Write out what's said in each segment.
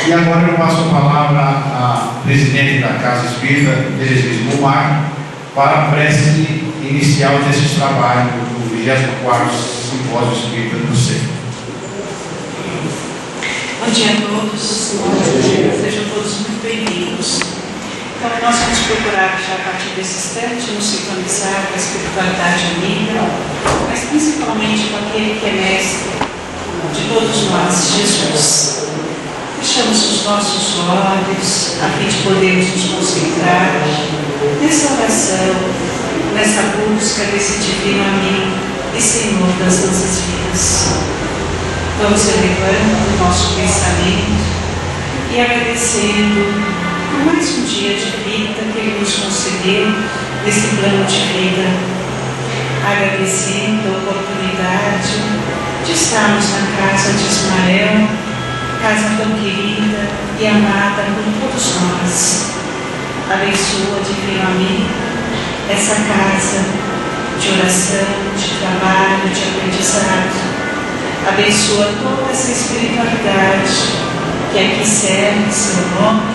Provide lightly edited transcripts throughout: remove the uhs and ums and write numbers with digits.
E agora eu passo a palavra à presidente da Casa Espírita, Terezinha Gilmar, para a prece inicial desses trabalhos do 24º Simpósio Espírita do Centro. Bom dia a todos, sejam todos muito bem-vindos. Então, nós vamos procurar já a partir desse instante nos sintonizar com a espiritualidade amiga, mas principalmente com aquele que é mestre de todos nós, Jesus. Fechamos os nossos olhos a fim de podermos nos concentrar nessa oração, nessa busca desse divino amigo e Senhor das nossas vidas. Vamos elevando o nosso pensamento e agradecendo por mais um dia de vida que Ele nos concedeu nesse plano de vida, agradecendo a oportunidade de estarmos na casa de Ismael, casa tão querida e amada por todos nós. Abençoa, divino amigo, essa casa de oração, de trabalho, de aprendizado. Abençoa toda essa espiritualidade que aqui serve seu nome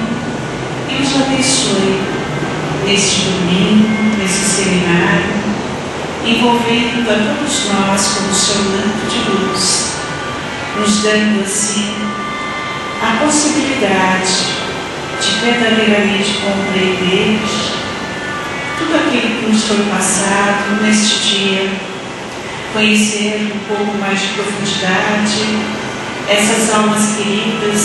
e nos abençoe neste domingo, nesse seminário, envolvendo a todos nós como seu manto de luz, nos dando assim a possibilidade de verdadeiramente compreender tudo aquilo que nos foi passado neste dia, conhecer um pouco mais de profundidade essas almas queridas,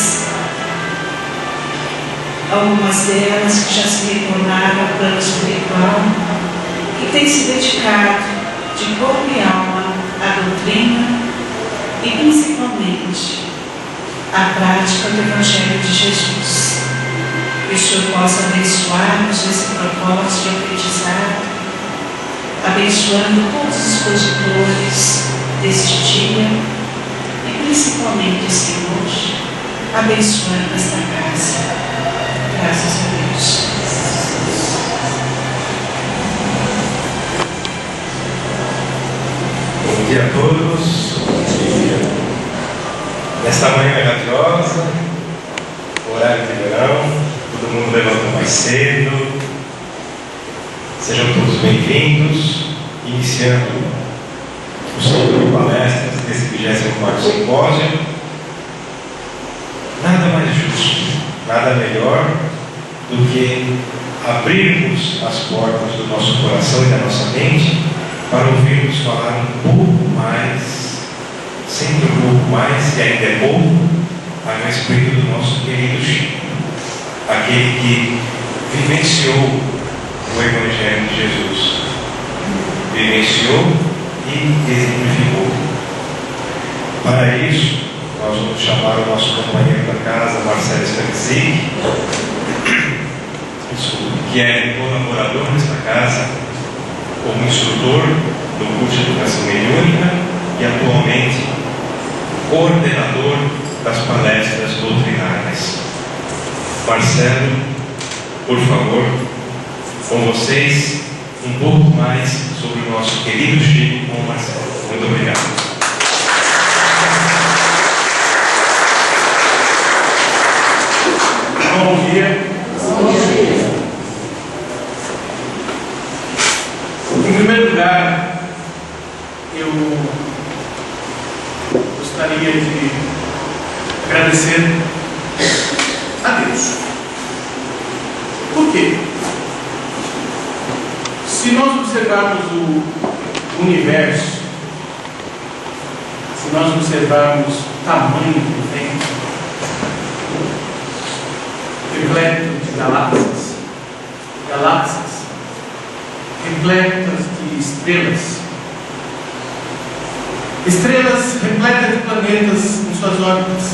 algumas delas que já se retornaram ao plano espiritual, que têm se dedicado de corpo e alma à doutrina e principalmente à prática do Evangelho de Jesus. Que o Senhor possa abençoar-nos nesse propósito de aprendizado, abençoando todos os expositores deste dia e principalmente, Senhor, abençoando esta casa. Graças a Deus. Bom dia a todos. Bom dia. Nesta manhã maravilhosa, horário de verão, todo mundo levantou mais cedo. Sejam todos bem-vindos, iniciando o ciclo de palestras desse 24º Simpósio. Nada mais justo, nada melhor do que abrirmos as portas do nosso coração e da nossa mente para ouvirmos falar um pouco mais, sempre um pouco mais, que ainda é pouco, a respeito do nosso querido Chico, aquele que vivenciou o Evangelho de Jesus, vivenciou e exemplificou. Para isso, nós vamos chamar o nosso companheiro da casa, Marcelo Stanzik, que é colaborador nesta casa, como instrutor do curso de Educação Mediúnica e atualmente coordenador das palestras doutrinárias. Marcelo, por favor, com vocês, um pouco mais sobre o nosso querido Chico com o Marcelo. Muito obrigado. Bom dia. Bom dia. Em primeiro lugar, eu gostaria de agradecer a Deus. Por quê? Se nós observarmos o universo, se nós observarmos o tamanho do tempo, repleto de galáxias, repletas de estrelas repletas de planetas em suas órbitas,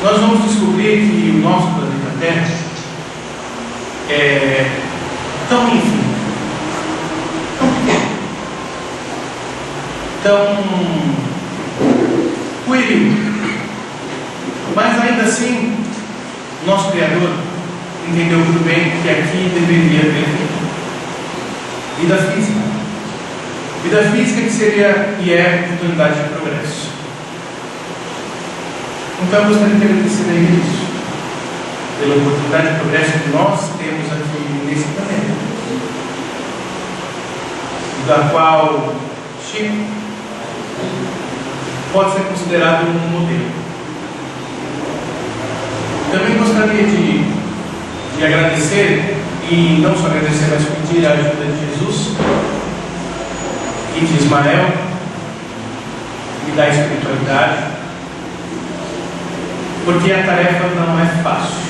nós vamos descobrir que o nosso planeta Terra é tão infinito, tão pequeno, tão pueril, mas ainda assim nosso Criador entendeu muito bem que aqui deveria haver vida física. Vida física que seria e é oportunidade de progresso. Então eu gostaria de agradecer a Ele isso, pela oportunidade de progresso que nós temos aqui nesse planeta, da qual Chico pode ser considerado um modelo. Também gostaria de agradecer, e não só agradecer, mas pedir a ajuda de Jesus e de Ismael e da espiritualidade, porque a tarefa não é fácil.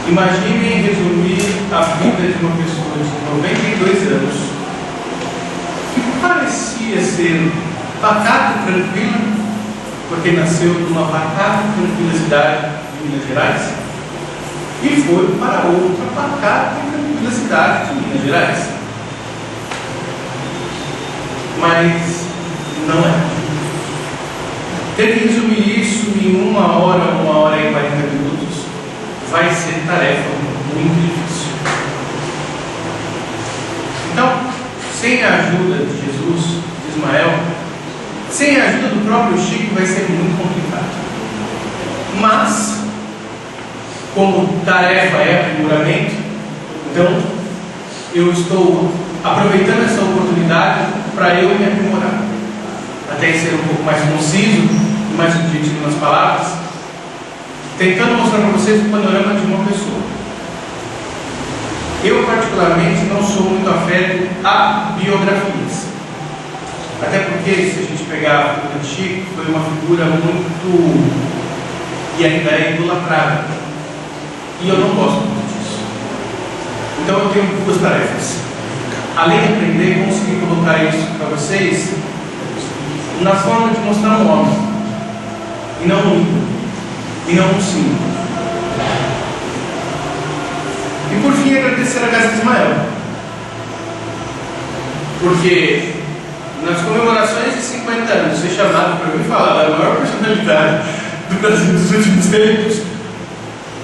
Imaginem resumir a vida de uma pessoa de 92 anos que parecia ser pacata e tranquila, porque nasceu numa pacata e tranquila cidade de Minas Gerais, e foi para outra pacata e tranquila cidade de Minas Gerais. Mas não é. Ter que resumir isso em 1 hora e 40 minutos vai ser tarefa muito difícil. Então, sem a ajuda de Jesus, de Ismael, sem a ajuda do próprio Chico, vai ser muito complicado. Mas, como tarefa é aprimoramento, então eu estou aproveitando essa oportunidade para eu me aprimorar, até ser um pouco mais conciso e mais objetivo nas palavras, tentando mostrar para vocês o panorama de uma pessoa. Eu particularmente não sou muito afeto a biografias, até porque se a gente pegar a figura de Chico, foi uma figura muito, e ainda é idolatrada, e eu não gosto muito disso. Então eu tenho 2 tarefas. Além de aprender, conseguir colocar isso para vocês na forma de mostrar um homem, e não um ídolo, e não um símbolo. E por fim, agradecer a casa de Ismael, porque nas comemorações de 50 anos, ser chamado para mim falar da maior personalidade do Brasil dos últimos tempos,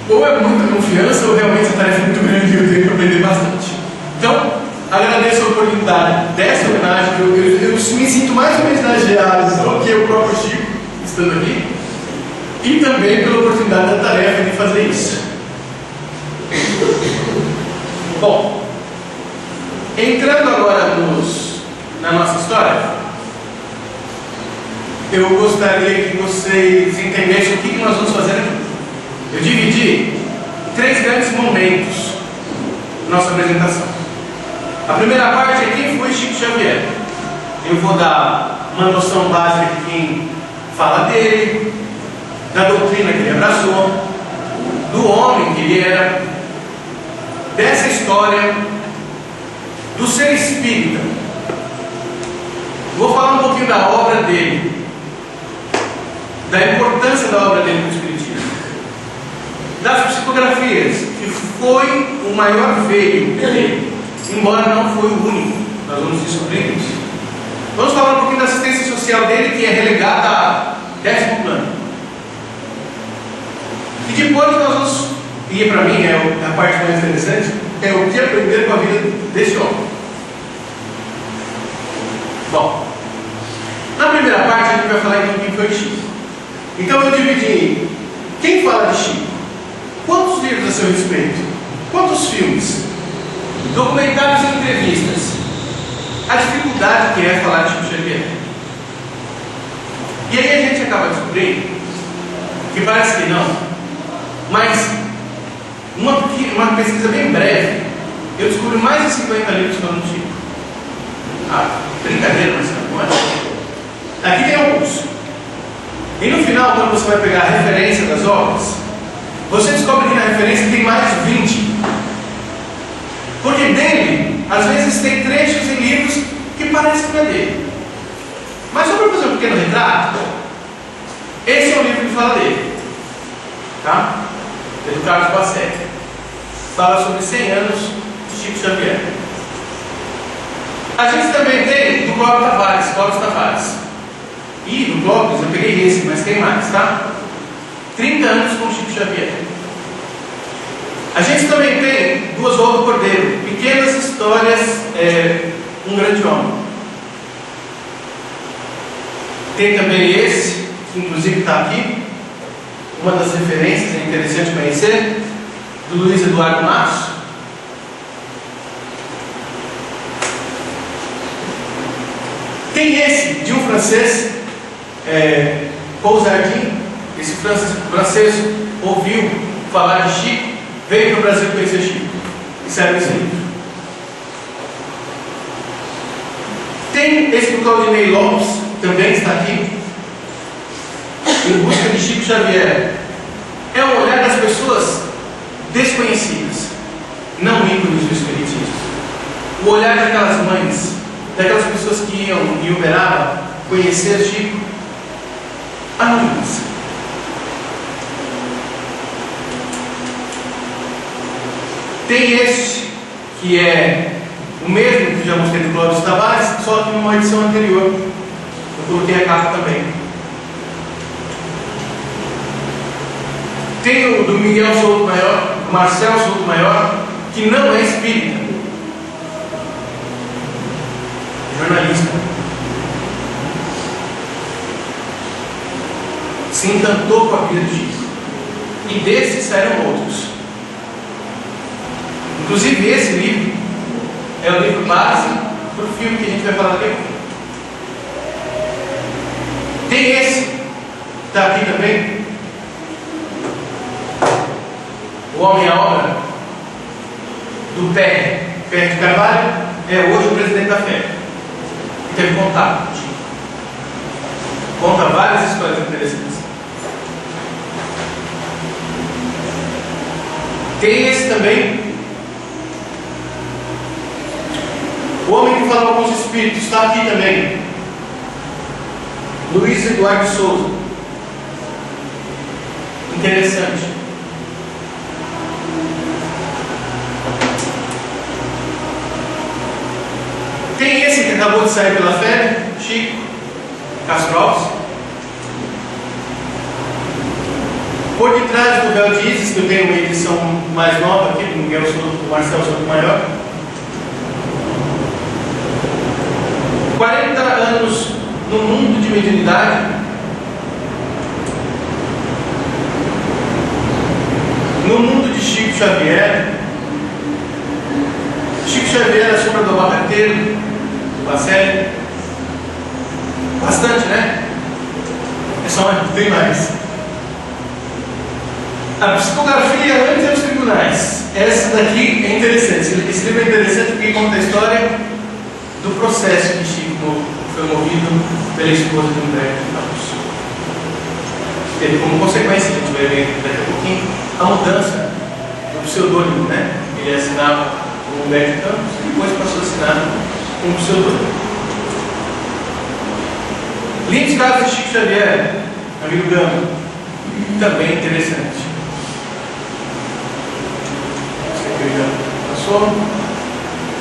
ou é muita confiança, ou realmente a tarefa é muito grande e eu tenho que aprender bastante. Então, agradeço a oportunidade dessa homenagem. Eu me sinto mais homenageado do que o próprio Chico estando aqui, e também pela oportunidade da tarefa de fazer isso. Bom, entrando agora na nossa história, eu gostaria que vocês entendessem o que nós vamos fazer aqui. Eu dividi em 3 grandes momentos nossa apresentação. A primeira parte é quem foi Chico Xavier. Eu vou dar uma noção básica de quem fala dele, da doutrina que ele abraçou, do homem que ele era, dessa história, do ser espírita. Vou falar um pouquinho da obra dele, da importância da obra dele no espiritismo, das psicografias, que foi o maior veio dele, embora não foi o único. Nós vamos descobrir isso. Vamos falar um pouquinho da assistência social dele, que é relegada a 10º plano. E depois nós vamos, e para mim é a parte mais interessante, é o que aprender com a vida desse homem. Bom, na primeira parte a gente vai falar então quem foi Chico. Então eu dividi quem fala de Chico, quantos livros a seu respeito, quantos filmes, documentários e entrevistas, a dificuldade que é falar de Chico Xavier. E aí a gente acaba descobrindo que parece que não, mas uma pesquisa bem breve, eu descobri mais de 50 livros falando de Chico. Ah, brincadeira, mas não é? Aqui tem alguns. E no final, quando você vai pegar a referência das obras, você descobre que na referência tem mais de 20. Porque dele, às vezes tem trechos em livros que parecem que é dele. Mas só para fazer um pequeno retrato, esse é um livro que fala dele, tá? É do Carlos Bassetti. Fala sobre 100 anos de Chico Xavier. A gente também tem do Clóvis Tavares. E do Clóvis eu peguei esse, mas tem mais, tá? 30 anos com Chico Xavier. A gente também tem do Oswaldo Cordeiro, Pequenas Histórias, um Grande Homem. Tem também esse, que inclusive está aqui, uma das referências é interessante conhecer, do Luiz Eduardo Matos. Tem esse, de um francês, Paul Jardim. Esse francês ouviu falar de Chico, veio para o Brasil conhecer Chico, e saiu esse livro. Tem esse do Claudinei Lopes, também está aqui, Em Busca de Chico Xavier. É um olhar das pessoas desconhecidas, não ícones do espiritismo. O olhar daquelas mães, daquelas pessoas que iam em Uberaba conhecer Chico, anônimas. Tem este, que é o mesmo que já mostrei do Clóvis Tavares, só que numa edição anterior. Eu coloquei a capa também. Tem o do Miguel Souto Maior, do Marcel Souto Maior, que não é espírita, jornalista. Se encantou com a vida de Chico. E desses saíram outros. Inclusive esse livro é o livro base para o filme que a gente vai falar daqui. Tem esse, que está aqui também, O Homem à Obra, do Pé de Carvalho, é hoje o presidente da FEB. E teve contato. Conta várias histórias interessantes. Tem esse também, O Homem que Falou com os Espíritos, está aqui também, Luiz Eduardo Souza. Interessante. Tem esse que acabou de sair pela FEB, Chico Castro Alves. Por detrás do Véu de Isis, que eu tenho uma edição mais nova aqui, do Miguel Souto, do Marcel Souto Maior. 40 anos no mundo de mediunidade. No mundo de Chico Xavier. Chico Xavier, a sombra do abacateiro, Bacelli. Bastante, né? É só uma, tem mais. A psicografia antes dos tribunais. Essa daqui é interessante. Esse livro é interessante porque conta a história do processo que Chico foi movido pela esposa de Humberto Campos. Teve como consequência, a gente vai ver daqui a pouquinho, a mudança do pseudônimo, né? Ele assinava como Humberto Campos e depois passou a assinar como pseudônimo. Lindos casos de Chico Xavier, amigo Gama, também interessante. Esse aqui já passou.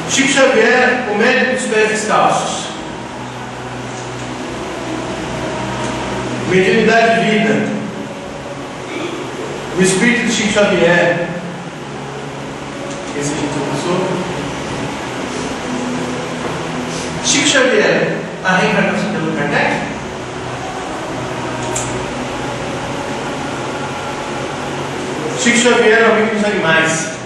Chico Xavier, o médico dos pés descalços. Mediunidade de vida. O espírito de Chico Xavier. Esse a gente já passou. Chico Xavier, a reencarnação de Allan Kardec. Chico Xavier é o amigo dos animais.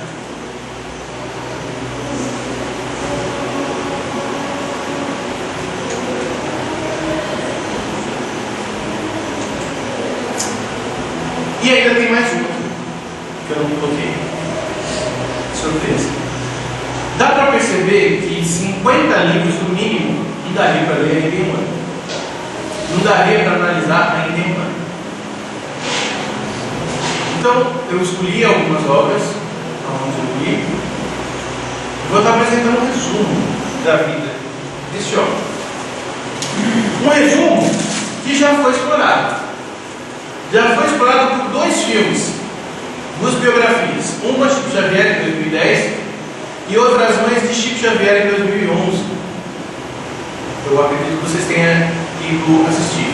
E ainda tem mais um que eu não coloquei. Surpresa. Dá para perceber que 50 livros no mínimo não daria para ler ainda em um ano. Não daria para analisar ainda em um ano. Então, eu escolhi algumas obras, onde eu li, e vou estar apresentando um resumo da vida desse homem. Um resumo que já foi explorado. Já foi explorado por 2 filmes, 2 biografias. Uma, Chico Xavier, em 2010, e outra, As Mães de Chico Xavier, em 2011. Eu acredito que vocês tenham ido assistir.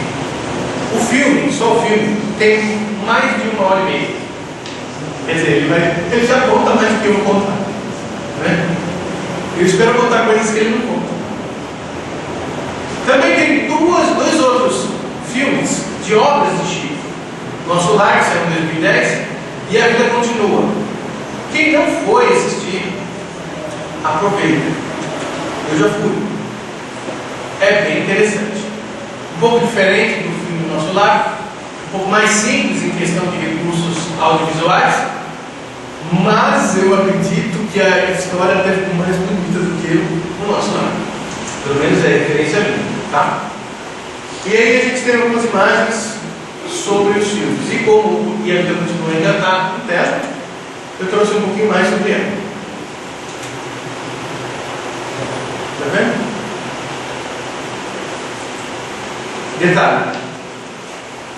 O filme, só o filme, tem mais de 1 hora e meia. Quer dizer, ele já conta mais do que eu vou contar, né? Eu espero contar coisas que ele não conta. Também tem 2 outros filmes de obras de Chico, Nosso Lar, que saiu em 2010, e A Vida Continua. Quem não foi assistir, aproveita. Eu já fui. É bem interessante. Um pouco diferente do filme Nosso Lar, um pouco mais simples em questão de recursos audiovisuais, mas eu acredito que a história deve ser mais bonita do que o Nosso Lar. Pelo menos é a referência minha, tá? E aí a gente tem algumas imagens sobre os filmes. E como E A Vida Continua ainda está no tela, eu trouxe um pouquinho mais sobre ela. Tá vendo? Detalhe.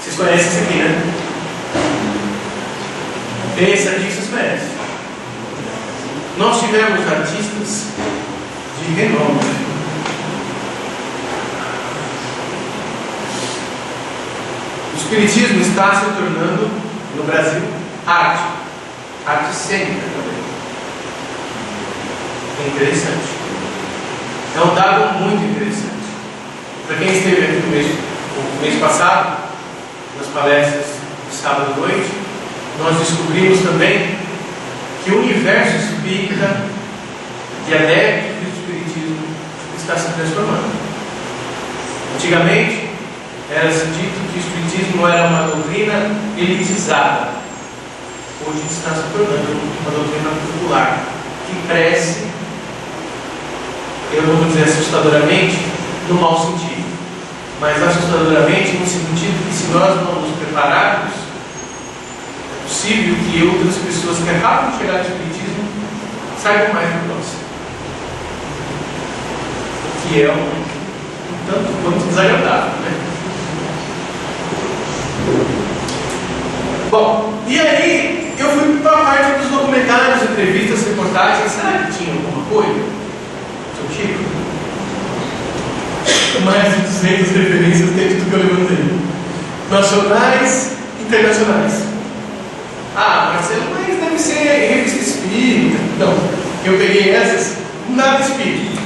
Vocês conhecem esse aqui, né? Esse aqui vocês conhecem. Nós tivemos artistas de renome. O espiritismo está se tornando, no Brasil, arte. Arte cênica também. É interessante. É um dado muito interessante. Para quem esteve aqui no mês passado, nas palestras de sábado à noite, nós descobrimos também que o universo espírita de adeptos do espiritismo está se transformando. Antigamente, era-se dito que o espiritismo era uma doutrina elitizada. Hoje está se tornando uma doutrina popular, que cresce, eu não vou dizer assustadoramente, no mau sentido, mas assustadoramente no sentido que, se nós não nos prepararmos, é possível que outras pessoas que acabam de chegar ao espiritismo saibam mais do nós, o que é um tanto quanto desagradável, né? Bom, e aí eu fui para a parte dos documentários, entrevistas, reportagens. Será que tinha alguma coisa sobre Chico? Mais de 200 referências dentro do que eu levantei, nacionais e internacionais. Ah, Marcelo, mas deve ser revista espírita. Não, eu peguei essas, nada espírita.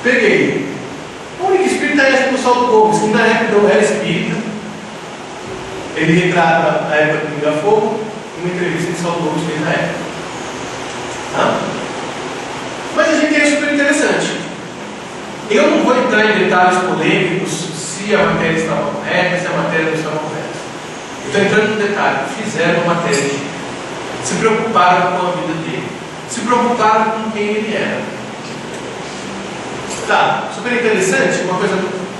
Peguei. A única espírita é essa do Saulo Gomes, que na época não era espírita. Ele retrata a época do Pinga Fogo em uma entrevista que Saulo Gomes fez na época. Tá? Mas a gente é super interessante. Eu não vou entrar em detalhes polêmicos se a matéria estava correta, se a matéria não estava correta. Eu estou entrando no detalhe. Fizeram uma matéria, se preocuparam com a vida dele, se preocuparam com quem ele era. Tá, super interessante, uma coisa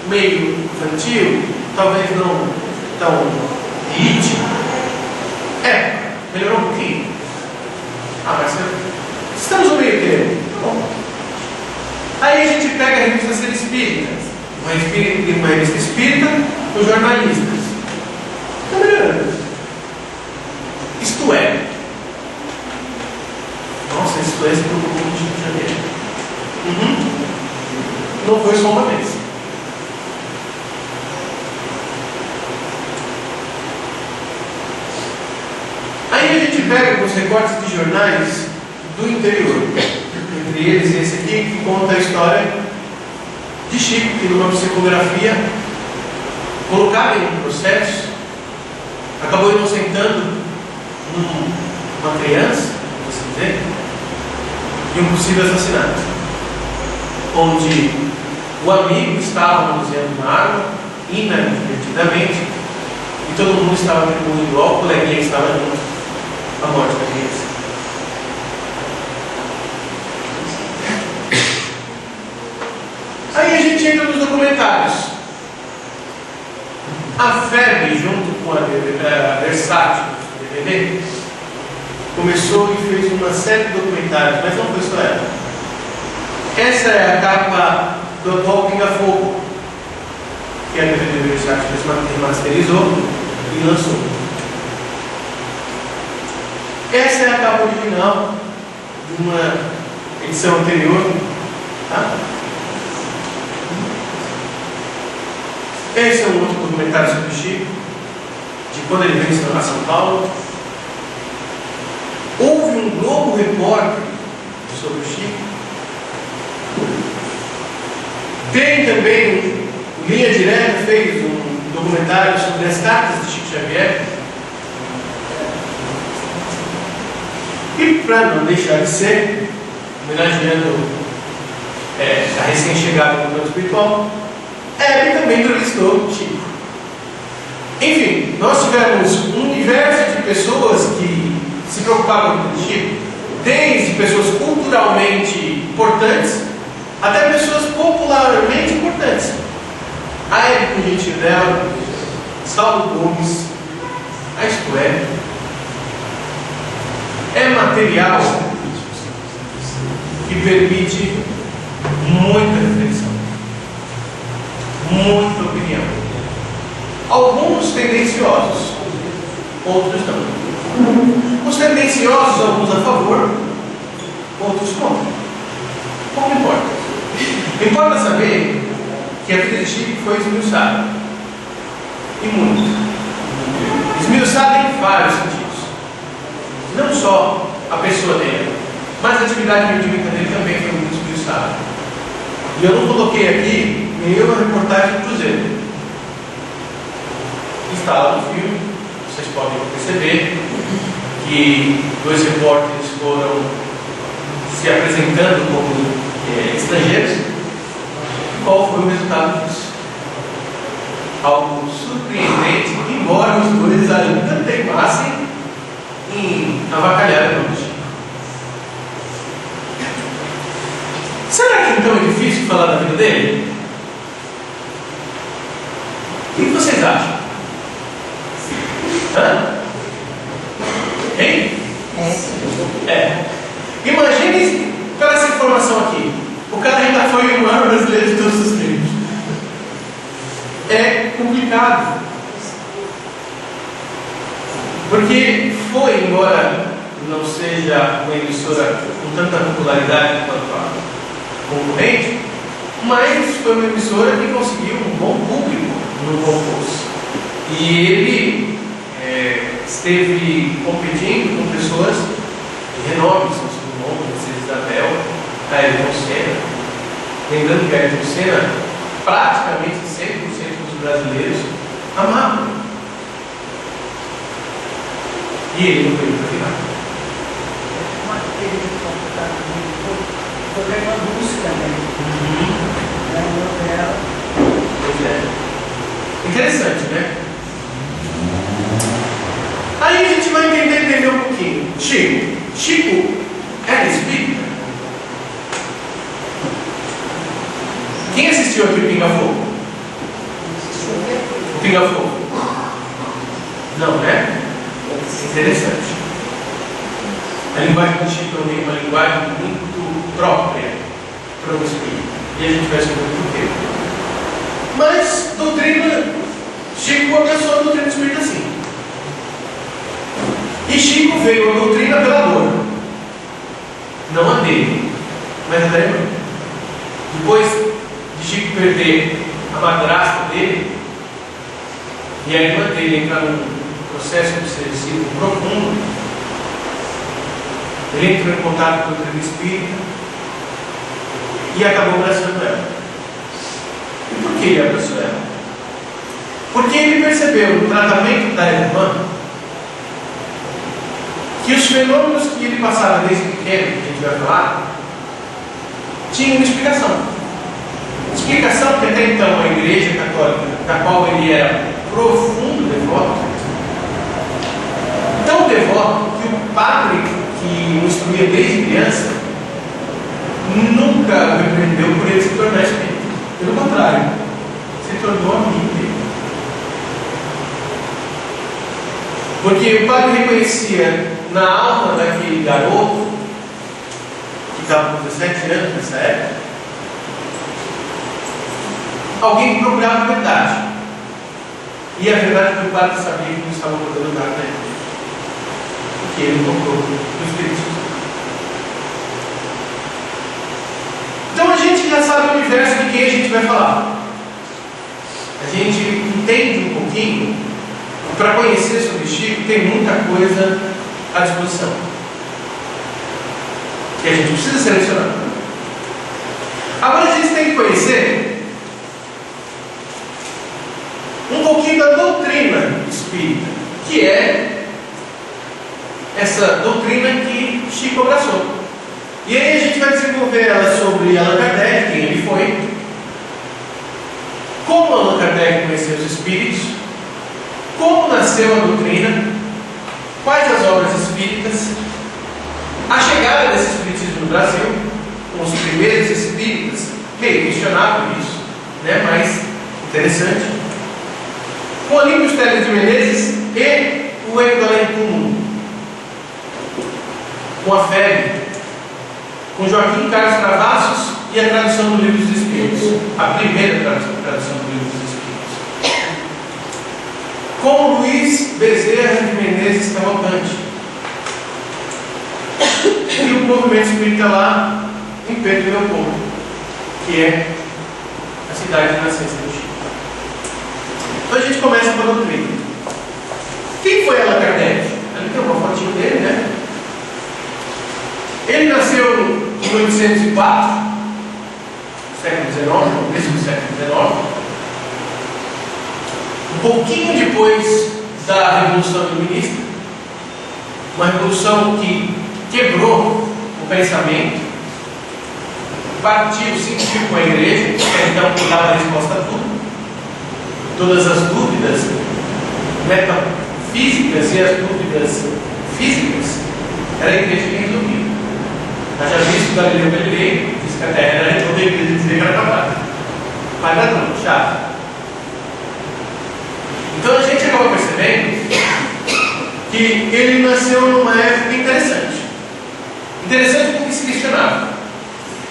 meio infantil, talvez não tão íntima. Melhorou um pouquinho. Ah, mas estamos no meio termo. Tá bom. Aí a gente pega a revista Ser Espírita, uma revista espírita com jornalistas. Está melhorando. Isto é. Nossa, isto é se preocupou com o Chico Xavier. Não foi só uma vez. Aí a gente pega alguns recortes de jornais do interior. Entre eles esse aqui, que conta a história de Chico, que numa psicografia colocada em um processo, acabou inocentando uma criança, por assim dizer, de um possível assassinato, onde o amigo estava manuseando uma arma inadvertidamente e todo mundo estava atribuindo ao coleguinha que estava junto a morte da criança. Aí a gente entra nos documentários. A febre, junto com a Versátil DVD, começou e fez uma série de documentários, mas não foi só ela. Essa é a capa do atual Pinga Fogo, que a DVD Versátil remasterizou e lançou. Essa é a capa original de uma edição anterior. Tá? Esse é um outro documentário sobre o Chico, de quando ele veio a São Paulo. Houve um Globo Repórter sobre o Chico. Tem também, Linha Direta fez um documentário sobre as cartas de Chico Xavier, E para não deixar de ser, homenageando a recém-chegada no plano espiritual, ele também entrevistou Chico. Enfim, nós tivemos um universo de pessoas que se preocupavam com o Chico, desde pessoas culturalmente importantes até pessoas popularmente importantes. A Érico Gentilella, Saulo Gomes, a Isto é material que permite muita reflexão, muita opinião. Alguns tendenciosos, outros não. Os tendenciosos, alguns a favor, outros contra. Pouco importa. Importa saber que a vida de Chico foi esmiuçada. E muito. Esmiuçada em vários sentidos. Não só a pessoa dele, mas a atividade mediúnica dele também foi muito esmiuçada. E eu não coloquei aqui nenhuma reportagem do Cruzeiro. Está lá no filme, vocês podem perceber que dois repórteres foram se apresentando como estrangeiros. Qual foi o resultado disso? Algo surpreendente, embora os dois ainda teimassem em avacalhar a noite. Será que então é difícil falar da vida dele? O que vocês acham? Hã? Hein? Imagine pela essa informação aqui. O cara ainda foi o maior brasileiro de todos os tempos. É complicado. Porque foi, embora não seja uma emissora com tanta popularidade quanto a concorrente, mas foi uma emissora que conseguiu um bom público no concurso. E ele esteve competindo com pessoas de renome, São Simão, Mercedes Isabel, Ayrton Senna. Lembrando que Ayrton Senna, praticamente 100% dos brasileiros amavam. E ele não veio para final. Foi ganhando a música também. Pois é. Interessante, né? Aí a gente vai entender um pouquinho. Chico era espírita? Quem assistiu aqui o Pinga Fogo? O Pinga Fogo? Não, né? Interessante. A linguagem do Chico é uma linguagem muito própria para o espírito. E a gente vai saber por quê. Mas, doutrina, Chico abençoou a doutrina espírita assim. E Chico veio a doutrina pela dor. Não a dele, mas a da irmã. Depois de Chico perder a madrasta dele, e a irmã dele entrar num processo obsessivo profundo, ele entrou em contato com a doutrina espírita e acabou abraçando ela. E por que ele abraçou ela? Porque ele percebeu no tratamento da irmã que os fenômenos que ele passava desde pequeno, que a gente vai falar, tinham uma explicação. Explicação que até então a Igreja Católica, da qual ele era profundo devoto, tão devoto que o padre que o instruía desde criança nunca o repreendeu por ele se tornar espírita. Pelo contrário, se tornou amigo dele. Porque o padre reconhecia na alma daquele garoto, que estava com 17 anos nessa época, alguém que procurava a verdade. E a verdade é que o padre sabia que não estava botando nada nele. Porque ele encontrou o Espiritismo. Então a gente já sabe o universo de quem a gente vai falar. A gente entende um pouquinho. Para conhecer sobre Chico, tem muita coisa à disposição. Que a gente precisa selecionar. Agora a gente tem que conhecer um pouquinho da doutrina espírita, que é essa doutrina que Chico abraçou. E aí a gente vai desenvolver ela sobre Allan Kardec, quem ele foi, como Allan Kardec conheceu os espíritos, como nasceu a doutrina, quais as obras espíritas, a chegada desse espiritismo no Brasil, com os primeiros espíritas, meio questionável isso, né? Mas interessante, com Olímpio Teles de Menezes e o Erro do Além Comum, com a febre, com Joaquim Carlos Travassos e a tradução do Livro dos Espíritos, a primeira tradução do Livro dos Espíritos, com Luiz Bezerra de Menezes Cavalcante e o movimento espírita lá em Pedro Leopoldo, que é a cidade de nascença do Chico. Então a gente começa com a doutrina. Quem foi Allan Kardec? Ali tem uma fotinho dele, né? Ele nasceu em 1804, século XIX, começo do século XIX, um pouquinho depois da Revolução Iluminista, uma revolução que quebrou o pensamento, partiu, sentiu com a igreja, que então dava a resposta a tudo, todas as dúvidas metafísicas e as dúvidas físicas, era a igreja que resolvia. Nós já vimos que Galileu Galilei disse que a Terra era redonda e a igreja dizia que era quadrada. Mas não, chato. Então a gente acaba percebendo que ele nasceu numa época interessante. Interessante porque se questionava.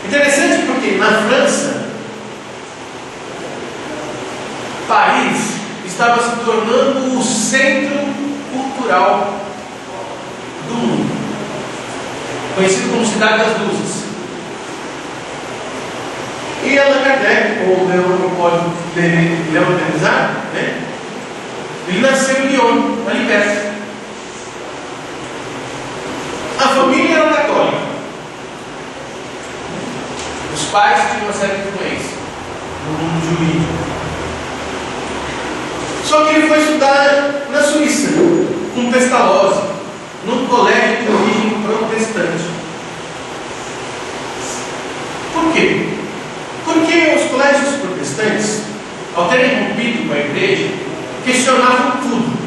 Interessante porque na França, Paris estava se tornando o centro cultural do mundo, conhecido como Cidade das Luzes. E Allan Kardec, ou Leon Denis, né? Ele nasceu em Lyon, ali perto. A família era católica. Os pais tinham uma certa influência no mundo jurídico. Só que ele foi estudar na Suíça, com Pestalozzi, num colégio de origem protestante. Por quê? Porque os colégios protestantes, ao terem rompido com a igreja, questionavam tudo,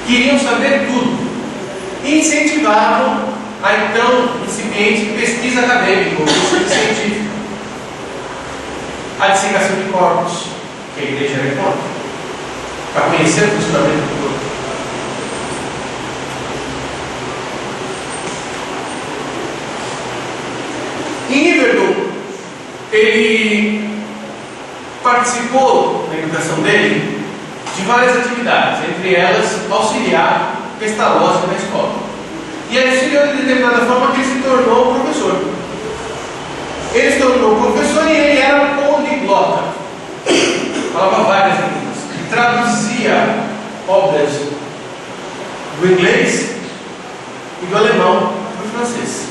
queriam saber tudo, e incentivavam a então incipiente pesquisa acadêmica, ou pesquisa científica, a dissecação de corpos, que a igreja era contra, para conhecer o funcionamento do corpo. Em Yverdon, ele participou na educação dele de várias atividades, entre elas auxiliar Pestalozzi na escola. E aí auxiliou de determinada forma que ele se tornou professor. Ele se tornou professor e ele era poliglota. Falava várias línguas. E traduzia obras do inglês e do alemão para o francês.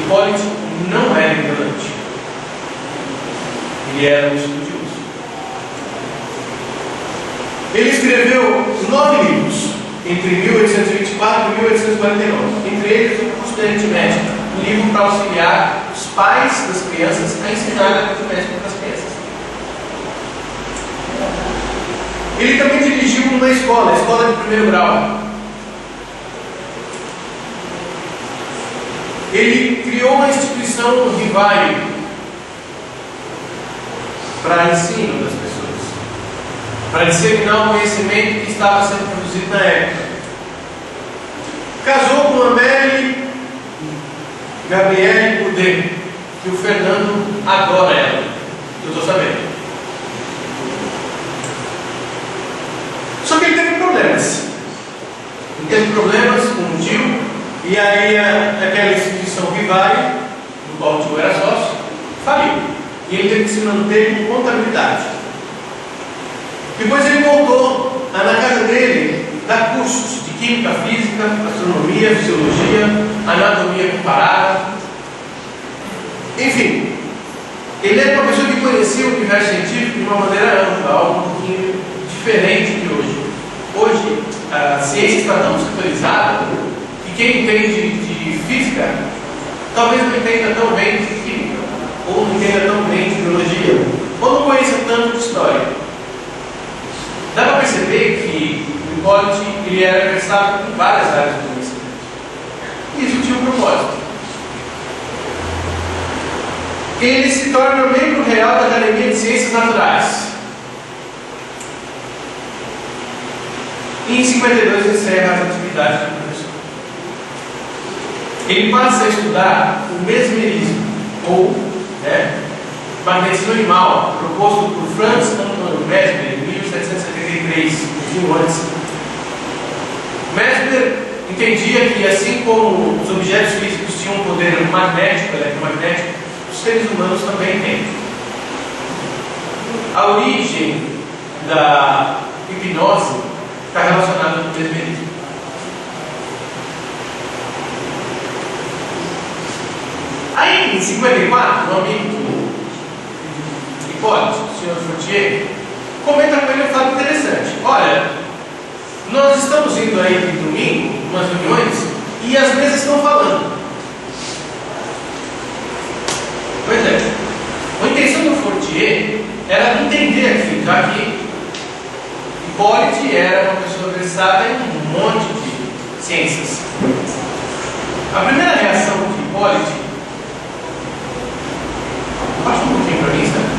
Hipólito não era ignorante. Ele era um estudioso. Ele escreveu 9 livros entre 1824 e 1849. Entre eles, o curso de aritmética, um livro para auxiliar os pais das crianças a ensinar a aritmética para as crianças. Ele também dirigiu uma escola, a escola de primeiro grau. Ele criou uma instituição Rivaio para ensino das pessoas, para disseminar o conhecimento que estava sendo produzido na época. Casou com Amélie Gabrielle Boudet, que o Fernando adora ela, eu estou sabendo. Só que ele teve problemas. Ele teve problemas com o tio. E aí aquela instituição Rivaio, do qual o tio era sócio, faliu. E ele teve que se manter com contabilidade. Depois ele voltou na casa dele, dar cursos de química, física, astronomia, fisiologia, anatomia comparada. Enfim, ele é professor que conhecia o universo científico de uma maneira ampla, algo um pouquinho diferente de hoje. ciência está tão desatualizada que quem entende de física talvez não entenda tão bem de química, ou não entenda tão bem de biologia, ou não conheça tanto de história. Dá para perceber que o Hipólito ele era versado em várias áreas do conhecimento. E isso tinha um propósito. Ele se torna membro real da Academia de Ciências Naturais. E em 52 encerra as atividades do professor. Ele passa a estudar o mesmerismo, ou magnetismo animal, proposto por Franz Anton Mesmer em 1773, um antes. Mesmer entendia que, assim como os objetos físicos tinham um poder magnético, eletromagnético, os seres humanos também têm. A origem da hipnose está relacionada com o mesmerismo. Aí, em 54, um amigo do Hipólito, o senhor Fortier, comenta com ele um fato interessante. Olha, nós estamos indo aí de domingo, umas reuniões, e as mesas estão falando. Pois é, a intenção do Fortier era entender aqui, já que Hipólito era uma pessoa versada em um monte de ciências. A primeira reação de Hipólito, baixa um pouquinho para mim, sabe?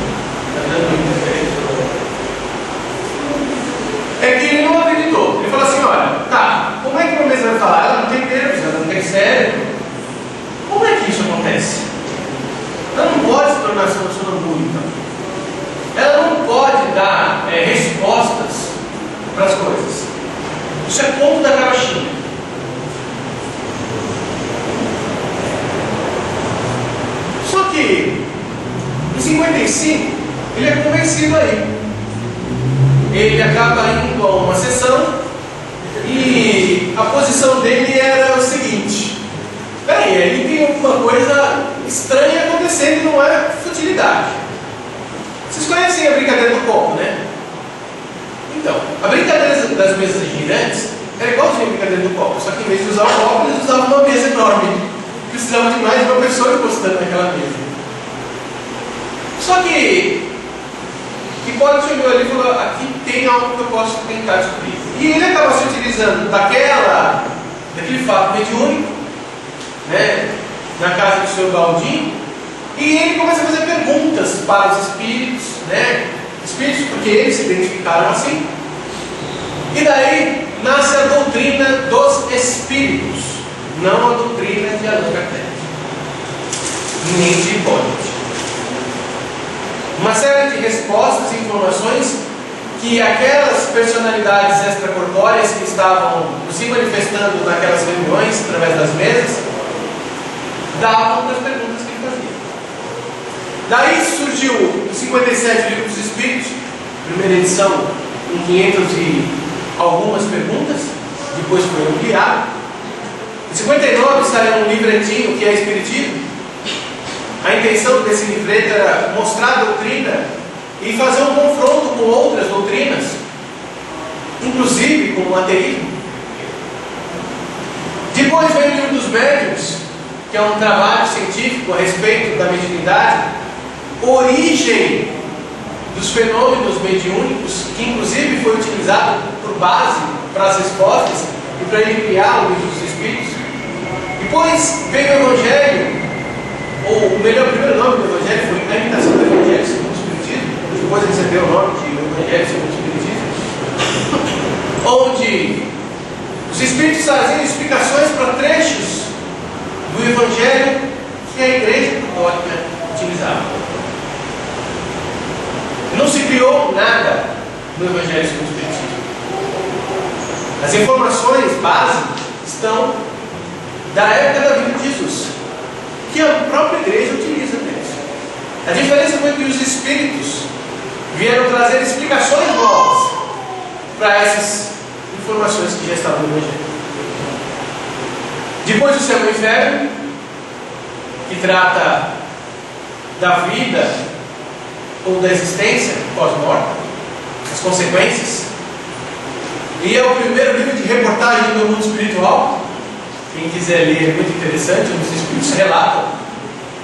Está dando muito diferente. É que ele não acreditou. Ele falou assim: olha, tá, como é que uma mesa vai falar? Ela não tem nervos, ela não tem cérebro. Como é que isso acontece? Ela não pode se tornar sonambúlica. Ela não pode dar respostas para as coisas. Isso é ponto da carochinha. Só que em 55 ele é convencido aí. Ele acaba indo a uma sessão e a posição dele era o seguinte: peraí, ele tem alguma coisa estranha acontecendo e não é futilidade. Vocês conhecem a brincadeira do copo, né? Então, a brincadeira das mesas girantes era igualzinha a brincadeira do copo, só que em vez de usar o copo, eles usavam uma mesa enorme. Precisava de mais de uma pessoa encostando naquela mesa. Só que Hipólito olhou ali e falou: aqui tem algo que eu posso tentar descobrir. E ele acaba se utilizando daquele fato mediúnico, né, na casa do seu Galdino, e ele começa a fazer perguntas para os espíritos, né, espíritos porque eles se identificaram assim. E daí nasce a doutrina dos espíritos, não a doutrina de Allan Kardec, nem de Hipólito. Uma série de respostas e informações que aquelas personalidades extracorpóreas que estavam se manifestando naquelas reuniões, através das mesas, davam para as perguntas que ele fazia. Daí surgiu, em 57, o Livro dos Espíritos, primeira edição, com 500 e algumas perguntas, depois foi ampliado. Em 59 saiu um livretinho que é Espiritismo. A intenção desse livreto era mostrar a doutrina e fazer um confronto com outras doutrinas, inclusive com o ateísmo. Depois veio o Livro dos Médiuns, que é um trabalho científico a respeito da mediunidade, origem dos fenômenos mediúnicos, que inclusive foi utilizado por base para as respostas e para ele criar o Livro dos Espíritos. Depois veio o Evangelho, ou melhor, o primeiro nome do Evangelho foi A Imitação do Evangelho segundo o Espiritismo, depois ele recebeu o nome de Evangelho segundo o Espiritismo, onde os Espíritos traziam explicações para trechos do Evangelho que a Igreja Católica utilizava. Não se criou nada no Evangelho segundo o Espiritismo. As informações básicas estão da época da vida de Jesus, que a própria igreja utiliza deles. A diferença foi que os Espíritos vieram trazer explicações novas para essas informações que já estavam no Evangelho. Depois o Céu e o Inferno, que trata da vida ou da existência pós-morte, as consequências. E é o primeiro livro de reportagem do mundo espiritual. Quem quiser ler é muito interessante. Os espíritos relatam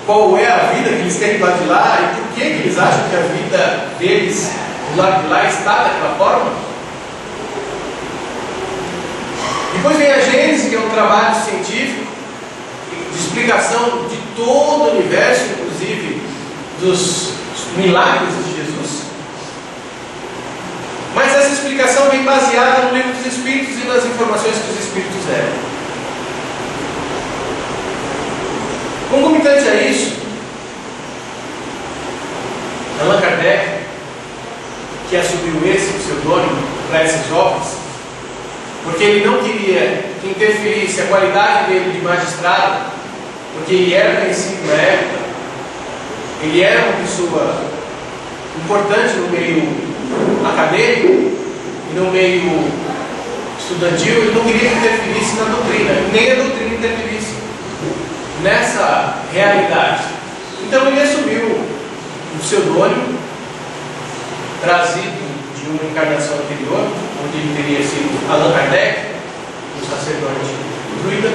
qual é a vida que eles têm do lado de lá e por que eles acham que a vida deles do lado de lá está daquela forma. Depois vem a Gênesis, que é um trabalho científico de explicação de todo o universo, inclusive dos milagres de Jesus. Mas essa explicação vem baseada no livro dos Espíritos e nas informações que os Espíritos deram. Concomitante a isso, Allan Kardec, que assumiu esse pseudônimo para essas obras, porque ele não queria que interferisse a qualidade dele de magistrado, porque ele era conhecido na época, ele era uma pessoa importante no meio acadêmico e no meio estudantil. Ele não queria que interferisse na doutrina, nem a doutrina interferisse nessa realidade. Então ele assumiu um pseudônimo trazido de uma encarnação anterior, onde ele teria sido Allan Kardec, um sacerdote druida,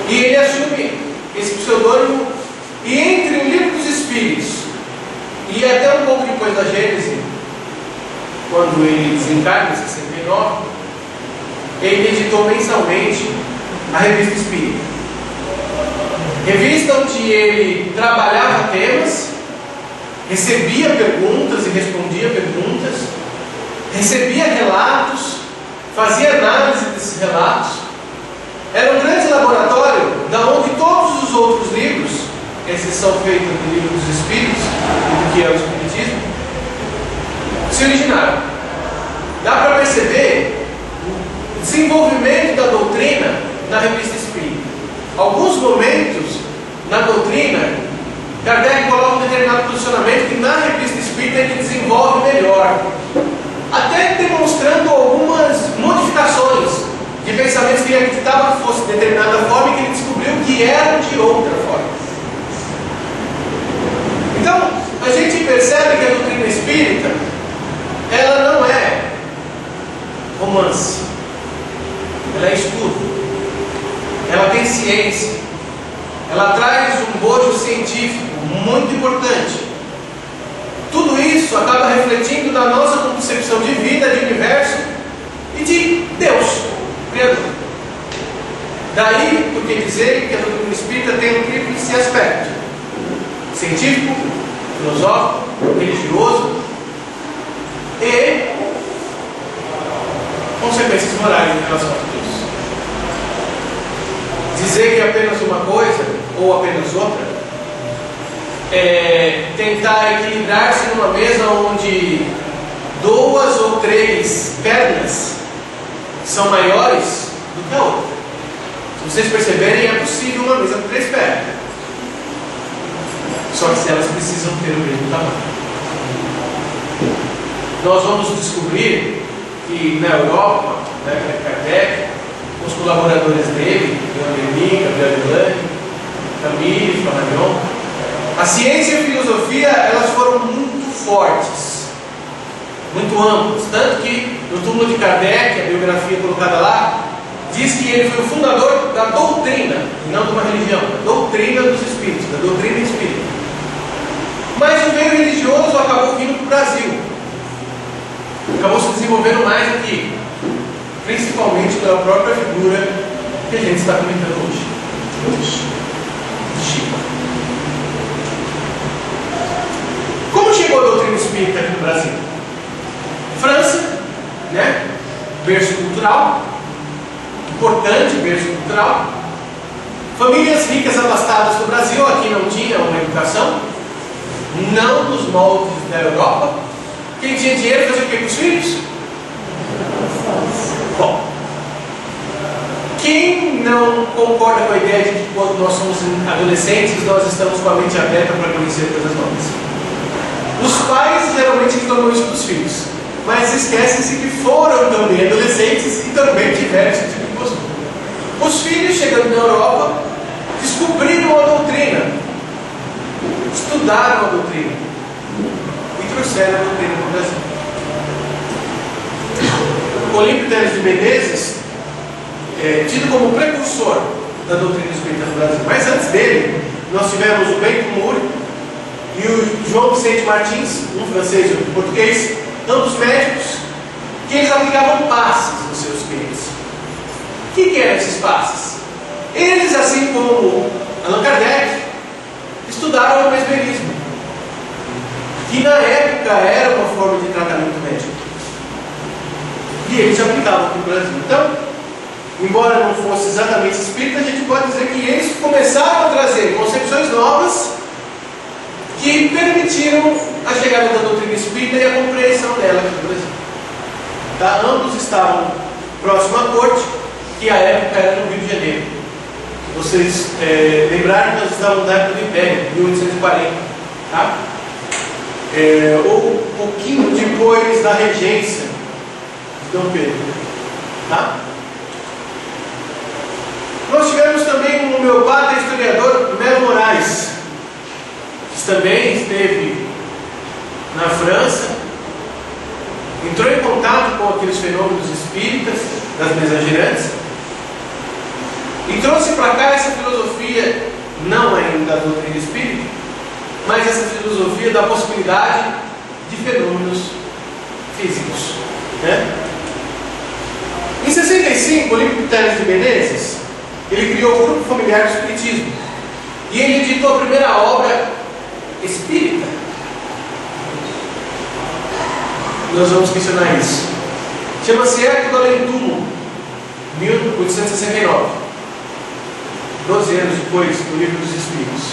e ele assume esse pseudônimo, e entre o livro dos Espíritos e até um pouco depois da Gênese, quando ele desencarna em 69, ele editou mensalmente a Revista Espírita, revista onde ele trabalhava temas, recebia perguntas e respondia perguntas, recebia relatos, fazia análise desses relatos. Era um grande laboratório da onde todos os outros livros, exceção feita do livro dos Espíritos e do que é o Espiritismo, se originaram. Dá para perceber o desenvolvimento da doutrina na Revista Espírita. Alguns momentos na doutrina, Kardec coloca um determinado posicionamento que na Revista Espírita ele desenvolve melhor, até demonstrando algumas modificações de pensamentos que ele acreditava que fosse de determinada forma e que ele descobriu que eram de outra forma. Então, a gente percebe que a doutrina espírita, ela não é romance, ela é estudo, ela tem ciência, ela traz um bojo científico muito importante. Tudo isso acaba refletindo na nossa concepção de vida, de universo e de Deus, Criador. Daí, por que dizer que a doutrina espírita tem um tríplice aspecto: científico, filosófico, religioso e consequências morais em relação a tudo isso. Dizer que é apenas uma coisa ou apenas outra é tentar equilibrar-se numa mesa onde 2 ou 3 pernas são maiores do que a outra. Se vocês perceberem, é possível uma mesa com 3 pernas, só que elas precisam ter o mesmo tamanho. Nós vamos descobrir que na Europa, Kardec, os colaboradores dele, Leon Gabriel Delane, Camille, Flammarion, a ciência e a filosofia, elas foram muito fortes, muito amplas, tanto que no túmulo de Kardec, a biografia colocada lá, diz que ele foi o fundador da doutrina, e não de uma religião, da doutrina dos espíritos, da doutrina espírita. Mas o meio religioso acabou vindo para o Brasil, acabou se desenvolvendo mais aqui, principalmente pela própria figura que a gente está comentando hoje, Chico. Como chegou a doutrina espírita aqui no Brasil? França, né? Berço cultural, importante berço cultural. Famílias ricas abastadas do Brasil, aqui não tinha uma educação, não nos moldes da Europa. Quem tinha dinheiro fazia o que com os filhos? Bom, quem não concorda com a ideia de que quando nós somos adolescentes nós estamos com a mente aberta para conhecer coisas novas? Os pais geralmente reclamam isso dos filhos, mas esquecem-se que foram também adolescentes e também tiveram esse tipo de postura. Os filhos, chegando na Europa, descobriram a doutrina, estudaram a doutrina e trouxeram a doutrina para o Brasil. Olímpio Teles de Menezes, tido como precursor da doutrina espírita no Brasil. Mas antes dele, nós tivemos o Bento Muri e o João Vicente Martins, um francês e um português, ambos médicos, que eles aplicavam passes nos seus clientes. O que eram esses passes? Eles, assim como Allan Kardec, estudaram o mesmerismo, que na época era uma forma de tratamento médico. E eles aplicavam aqui no Brasil. Então, embora não fosse exatamente espírita, a gente pode dizer que eles começaram a trazer concepções novas que permitiram a chegada da doutrina espírita e a compreensão dela aqui no Brasil. Tá? Ambos estavam próximos à corte, que a época era no Rio de Janeiro. Vocês lembraram que nós estávamos na época do Império, 1840. Tá? Ou um pouquinho depois da regência de Dom Pedro. Tá? Nós tivemos também um homeopata e historiador, Melo Moraes, que também esteve na França, entrou em contato com aqueles fenômenos espíritas, das mesas girantes, e trouxe para cá essa filosofia, não ainda da doutrina espírita, mas essa filosofia da possibilidade de fenômenos físicos. Né? Em 65, Olímpio Teles de Menezes, ele criou o Grupo Familiar do Espiritismo, e ele editou a primeira obra espírita. Nós vamos mencionar isso. Chama-se Eco do Além Túmulo, 1869. 12 anos depois do Livro dos Espíritos.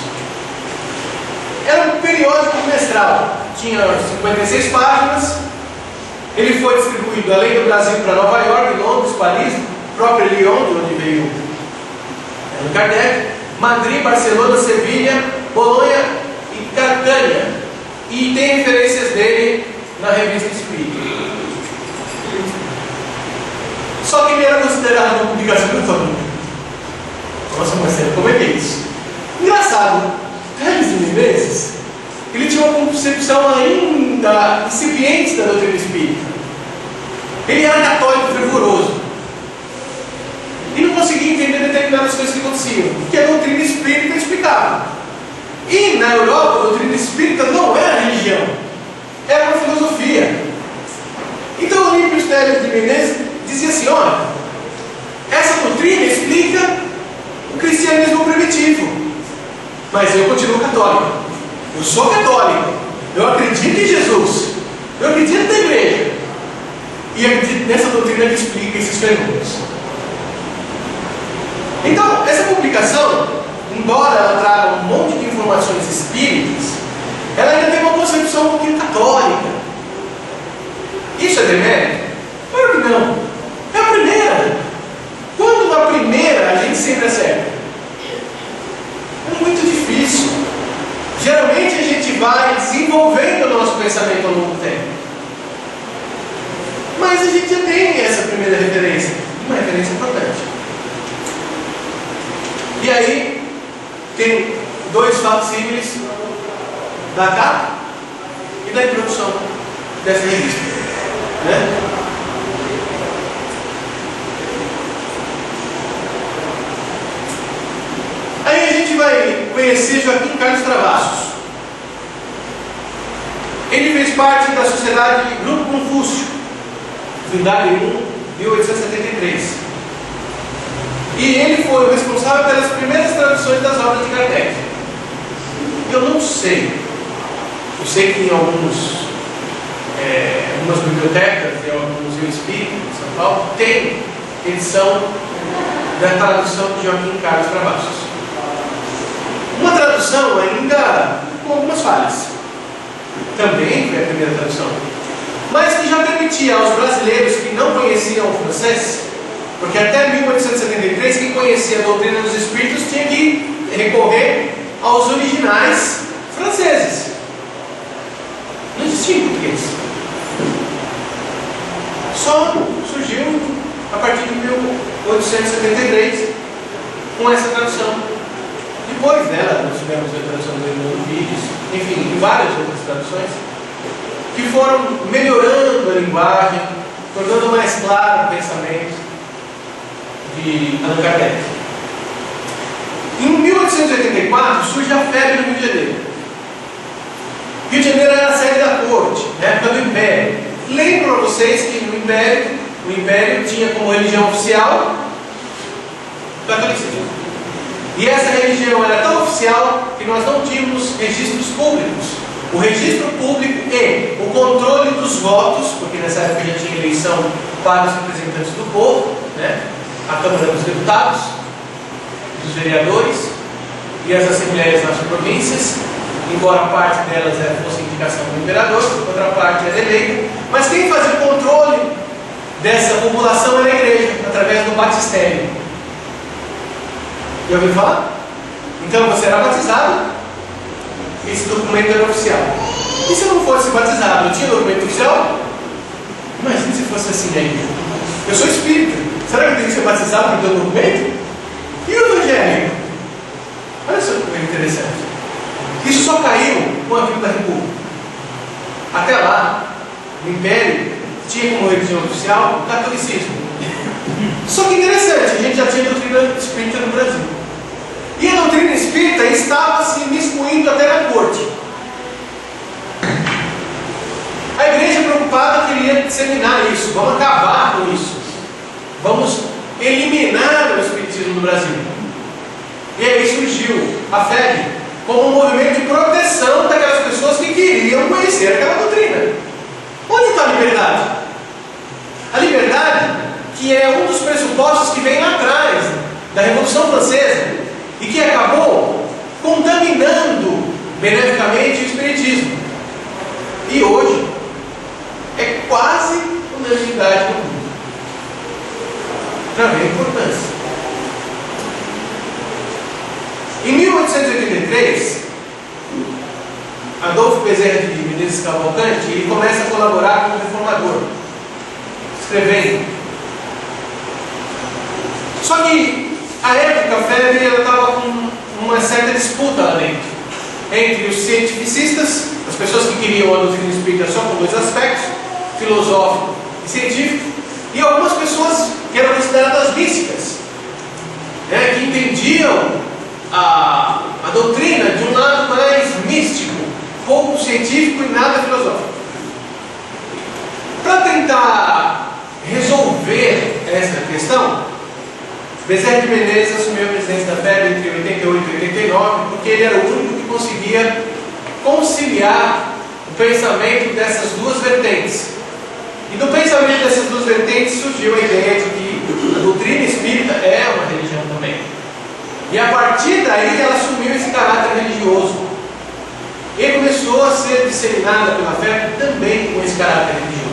Era um periódico trimestral, tinha 56 páginas. Ele foi distribuído além do Brasil para Nova York, Londres, Paris, próprio Lyon, de onde veio Allan Kardec, Madrid, Barcelona, Sevilha, Bolonha e Catânia. E tem referências dele na Revista Espírita. Só que ele era considerado uma publicação do família. Nossa, Marcelo, como é que é isso? Engraçado, Teles de Menezes, ele tinha uma concepção ainda incipiente da doutrina espírita. Ele era católico fervoroso e não conseguia entender determinadas coisas que aconteciam, que a doutrina espírita explicava. E na Europa, a doutrina espírita não era religião, era uma filosofia. Então Olímpio Teles de Menezes dizia assim: olha, essa doutrina explica o cristianismo primitivo, mas eu continuo católico. Eu sou católico, eu acredito em Jesus, eu acredito na igreja, e acredito nessa doutrina que explica esses fenômenos. Então, essa publicação, embora ela traga um monte de informações espíritas, ela ainda tem uma concepção um pouquinho católica. Isso é demérito? Claro que não. É a primeira. Quando a primeira, a gente sempre acerta. É muito difícil. Geralmente a gente vai desenvolvendo o nosso pensamento ao longo do tempo. Mas a gente já tem essa primeira referência. Uma referência importante. E aí, tem dois facsímiles da capa e da introdução dessa revista. Né? Aí a gente vai conhecer Joaquim Carlos Travassos. Ele fez parte da Sociedade Grupo Confúcio, fundada em 1873. E ele foi o responsável pelas primeiras traduções das obras de Kardec. Eu não sei. Eu sei que em algumas bibliotecas e alguns museus espíritas de São Paulo tem edição da tradução de Joaquim Carlos Travassos. Uma tradução ainda com algumas falhas. Também foi a primeira tradução. Mas que já permitia aos brasileiros que não conheciam o francês, porque até 1873 quem conhecia a doutrina dos espíritos tinha que recorrer aos originais franceses. Não existia em português. Só surgiu a partir de 1873 com essa tradução. Depois dela, nós tivemos a tradução do Edmundo Vídeos, enfim, e várias outras traduções que foram melhorando a linguagem, tornando mais claro o pensamento de Allan Kardec. Em 1884 surge a febre no Rio de Janeiro. Rio de Janeiro era a sede da corte, na época do Império. Lembro para vocês que no o Império tinha como religião oficial o catolicismo. E essa religião era tão oficial que nós não tínhamos registros públicos. O registro público e o controle dos votos, porque nessa época já tinha eleição para os representantes do povo, né? A Câmara dos Deputados, dos vereadores e as assembleias nas províncias, embora parte delas fosse indicação do imperador, outra parte era eleita, mas quem fazia o controle dessa população era a igreja, através do batistério. Já ouviu falar? Então você era batizado, esse documento era oficial. E se eu não fosse batizado, eu tinha documento oficial? Imagina se fosse assim aí. Eu sou espírita, será que eu tenho que ser batizado para ter um documento? E o evangélico? Olha só que interessante. Isso só caiu com a vinda da República. Até lá, o Império tinha como religião oficial o catolicismo. Só que interessante, a gente já tinha a doutrina espírita no Brasil. E a doutrina espírita estava se miscuindo até na corte. A igreja preocupada queria disseminar isso, vamos acabar com isso. Vamos eliminar o espiritismo do Brasil. E aí surgiu a FEB como um movimento de proteção daquelas pessoas que queriam conhecer aquela doutrina. Onde está a liberdade? A liberdade, que é um dos pressupostos que vem lá atrás da Revolução Francesa e que acabou contaminando beneficamente o espiritismo. E hoje é quase unanimidade no mundo. Para ver a importância. Em 1883, Adolfo Bezerra de Menezes Cavalcante ele começa a colaborar como reformador, escrevendo. Só que a época a FEB estava com uma certa disputa lá dentro entre os cientificistas, as pessoas que queriam a doutrina espírita só com dois aspectos, filosófico e científico, e algumas pessoas que eram consideradas místicas, né, que entendiam a doutrina de um lado mais místico, pouco científico e nada filosófico. Para tentar resolver essa questão, Bezerra de Menezes assumiu a presidência da FEB entre 88 e 89, porque ele era o único que conseguia conciliar o pensamento dessas duas vertentes. E do pensamento dessas duas vertentes surgiu a ideia de que a doutrina espírita é uma religião também. E a partir daí ela assumiu esse caráter religioso. E começou a ser disseminada pela FEB também com esse caráter religioso.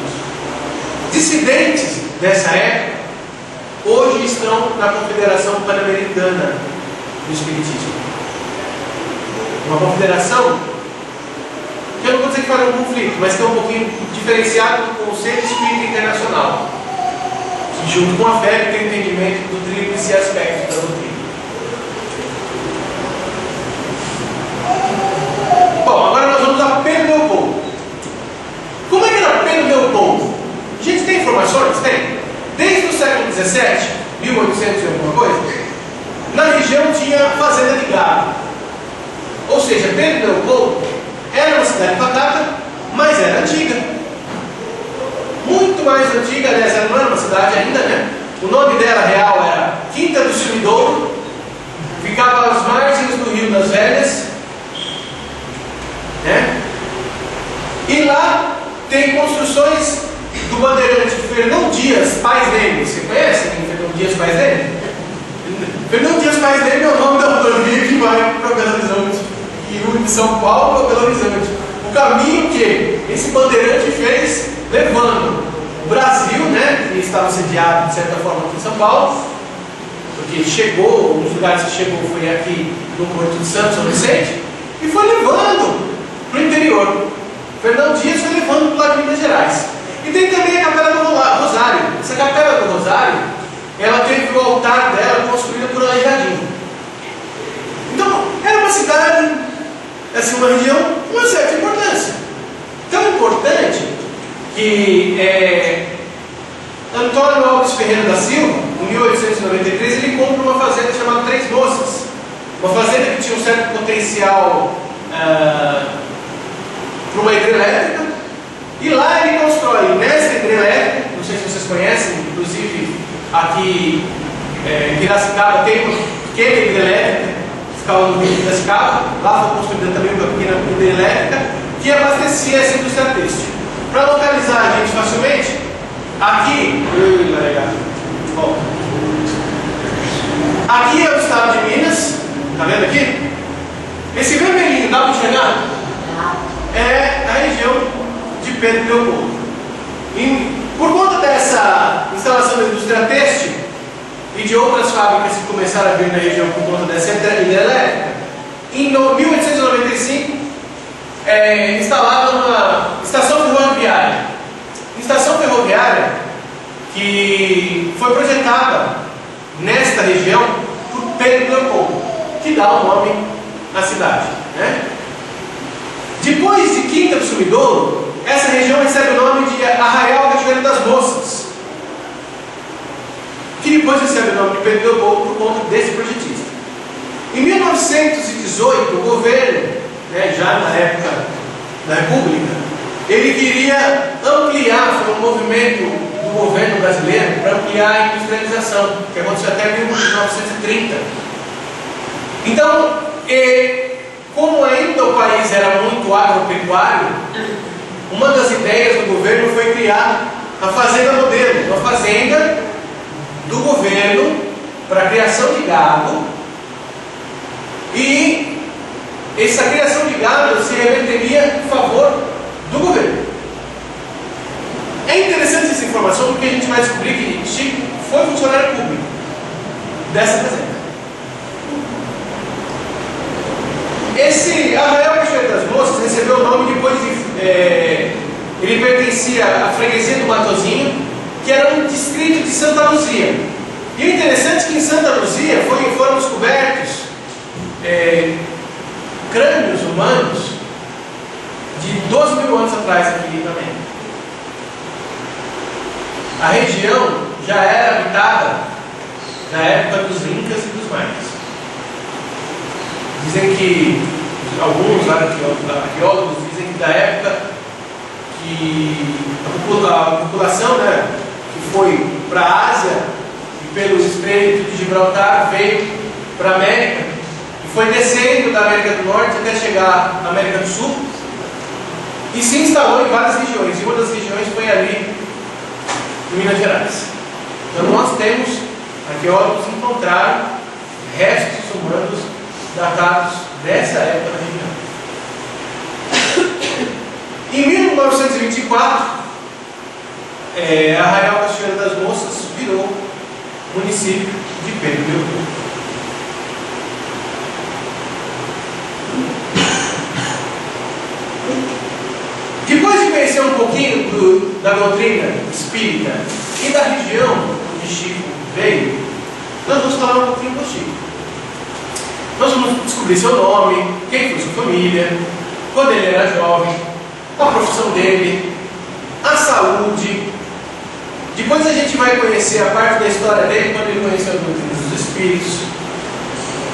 Dissidentes dessa época hoje estão na Confederação Pan-Americana do Espiritismo. Uma confederação que eu não vou dizer que faz um conflito, mas que é um pouquinho diferenciado do Conselho Espírita Internacional, que junto com a FEB tem entendimento do tríplice aspecto da doutrina. Bom, agora nós vamos a Pedro Leopoldo. Como é que era Pedro Leopoldo? A gente tem informações? Tem. Desde o século XVII, 1800 e alguma coisa, na região tinha fazenda de gado. Ou seja, Pedro Leopoldo era uma cidade pacata, mas era antiga. Muito mais antiga, aliás, ela não era uma cidade ainda, né? O nome dela real era Quinta do Sumidouro, ficava às margens do Rio das Velhas, né? E lá tem construções do bandeirante Fernão Dias Paes Leme. Você conhece Fernão Dias Paes Leme? Fernão Dias Paes Leme é o nome da rodovia que vai para Belo Horizonte e une de São Paulo para Belo Horizonte. O caminho que esse bandeirante fez levando o Brasil, né, que estava sediado de certa forma aqui em São Paulo, porque ele chegou, um dos lugares que chegou foi aqui no Porto de Santos, São Vicente, e foi levando para o interior. Fernão Dias foi levando para Minas Gerais. E tem também a Capela do Rosário. Essa Capela do Rosário, ela teve o altar dela construído por Aleijadinho. Então, era uma cidade, assim, uma região com uma certa importância. Tão importante que Antônio Alves Ferreira da Silva, em 1893, ele compra uma fazenda chamada Três Moças. Uma fazenda que tinha um certo potencial para uma hidrelétrica. E lá ele constrói, nessa hidrelétrica, não sei se vocês conhecem, inclusive aqui em Piracicaba tem uma pequena hidrelétrica, ficava no Rio de Piracicaba, lá foi construída também uma pequena hidrelétrica, que abastecia essa indústria têxtil. Para localizar a gente facilmente, aqui, aqui é o estado de Minas, tá vendo aqui? Esse vermelhinho, dá para enxergar? É a região de Pedro Leopoldo. Por conta dessa instalação da indústria têxtil e de outras fábricas que começaram a vir na região por conta dessa hidrelétrica, em 1895 instalada uma estação ferroviária. Estação ferroviária que foi projetada nesta região por Pedro Leopoldo, que dá o nome à cidade, né? Depois de Quinta do Sumidouro, essa região recebe o nome de Arraial Cachoeira das Moças, que depois recebe o nome de Pedro Leopoldo por conta desse projetista. Em 1918, o governo, já na época da República, ele queria ampliar, foi um movimento do governo brasileiro para ampliar a industrialização, que aconteceu até 1930. Então, como ainda o país era muito agropecuário, uma das ideias do governo foi criar a Fazenda Modelo, uma fazenda do governo para a criação de gado, e essa criação de gado se reverteria em favor do governo. É interessante essa informação porque a gente vai descobrir que Chico foi funcionário público dessa fazenda. Esse Arraial Cachoeira das Moças recebeu o nome depois de... ele pertencia à freguesia do Matozinho, que era um distrito de Santa Luzia. E o interessante é que em Santa Luzia foram descobertos crânios humanos de 12 mil anos atrás aqui também. A região já era habitada na época dos Incas e dos Maias. Dizem que, alguns arqueólogos dizem que da época que a população que foi para a Ásia e pelo Estreito de Gibraltar veio para a América e foi descendo da América do Norte até chegar na América do Sul e se instalou em várias regiões. E uma das regiões foi ali em Minas Gerais. Então nós temos, arqueólogos encontraram restos humanos datados dessa época da região. Em 1924, Arraial Cachoeira das Moças virou município de Pedro Leopoldo. Depois de conhecer um pouquinho da doutrina espírita e da região onde Chico veio, nós vamos falar um pouquinho do Chico. Nós vamos descobrir seu nome, quem foi sua família, quando ele era jovem, a profissão dele, a saúde. Depois a gente vai conhecer a parte da história dele, quando ele conheceu a doutrina dos Espíritos.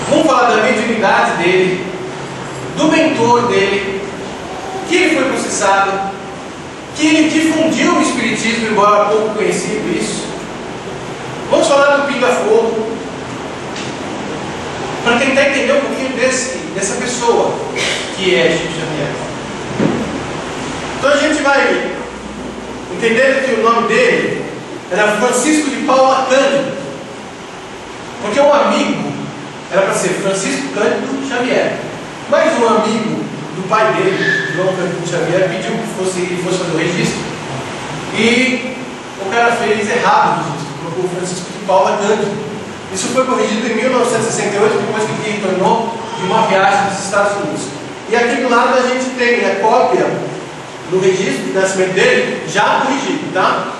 Vamos falar da mediunidade dele, do mentor dele, que ele foi processado, que ele difundiu o Espiritismo, embora pouco conhecido isso. Vamos falar do pinga-fogo, para tentar entender um pouquinho dessa pessoa que é Chico Xavier. Então a gente vai entender que o nome dele era Francisco de Paula Cândido, porque um amigo era para ser Francisco Cândido Xavier, mas um amigo do pai dele, João Cândido Xavier, pediu que ele fosse fazer o registro e o cara fez errado o registro, colocou Francisco de Paula Cândido. Isso foi corrigido em 1968, depois que ele retornou de uma viagem dos Estados Unidos. E aqui do lado a gente tem a cópia do registro de nascimento dele, já corrigido, tá?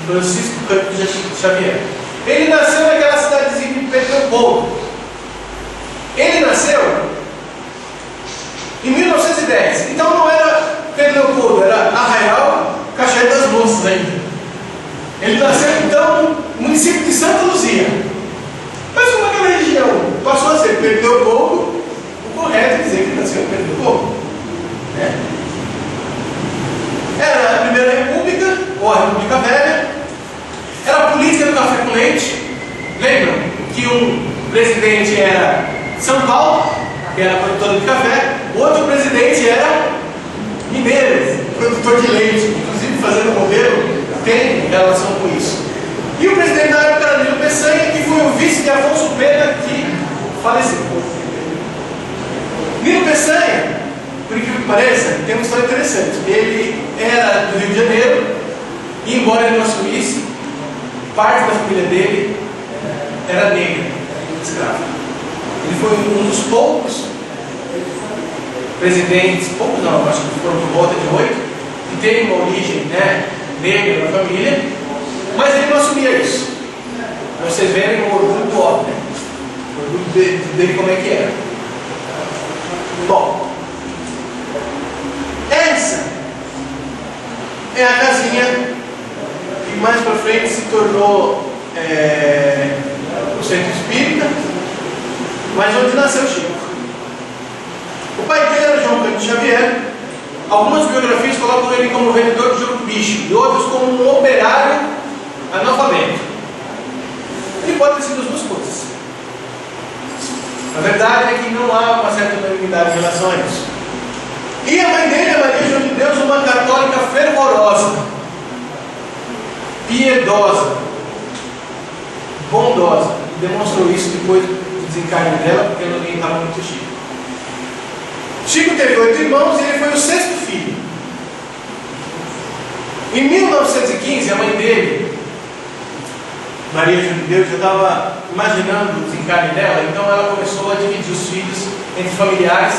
Francisco Cândido Xavier. Ele nasceu naquela cidadezinha de Pedro Leopoldo. Ele nasceu em 1910. Então não era Pedro Leopoldo, era Arraial Cachoeira das Moças ainda. Ele Ele nasceu então no município de Santa Luzia. Mas como aquela região passou a ser Perdeu Pouco, o correto é dizer que ele nasceu em Perdeu Pouco. Era a Primeira República, ou a República Velha. Era a política do café com leite. Lembram que um presidente era São Paulo, que era produtor de café, o outro presidente era mineiro, produtor de leite. Inclusive, fazendo modelo, tem relação com isso. E o presidente da época era Nilo Peçanha, que foi o vice de Afonso Pena, que faleceu. Nilo Peçanha, por incrível que pareça, tem uma história interessante. Ele era do Rio de Janeiro, e embora ele não assumisse, parte da família dele era negra, escrava. Ele foi um dos poucos presidentes, poucos não, acho que foram por volta de 8, que teve uma origem negra na família, mas ele não assumia isso. Vocês verem o orgulho do homem, o orgulho dele como é que era. Bom, essa é a casinha que mais para frente se tornou o Centro Espírita, mas onde nasceu Chico. O pai dele era João Cândido Xavier. Algumas biografias colocam ele como vendedor de jogo de bicho e outros como um operário analfabeto. Ele pode ter sido as duas coisas. A verdade é que não há uma certa unanimidade em relação a isso. E a mãe dele, a Maria João de Deus, uma católica fervorosa, piedosa, bondosa. E demonstrou isso depois do desencarne dela, porque ela orientava muito Chico. Chico teve 8 irmãos e ele foi o 6º filho. Em 1915, a mãe dele, Maria João de Deus, já estava imaginando o desencarne dela, então ela começou a dividir os filhos entre familiares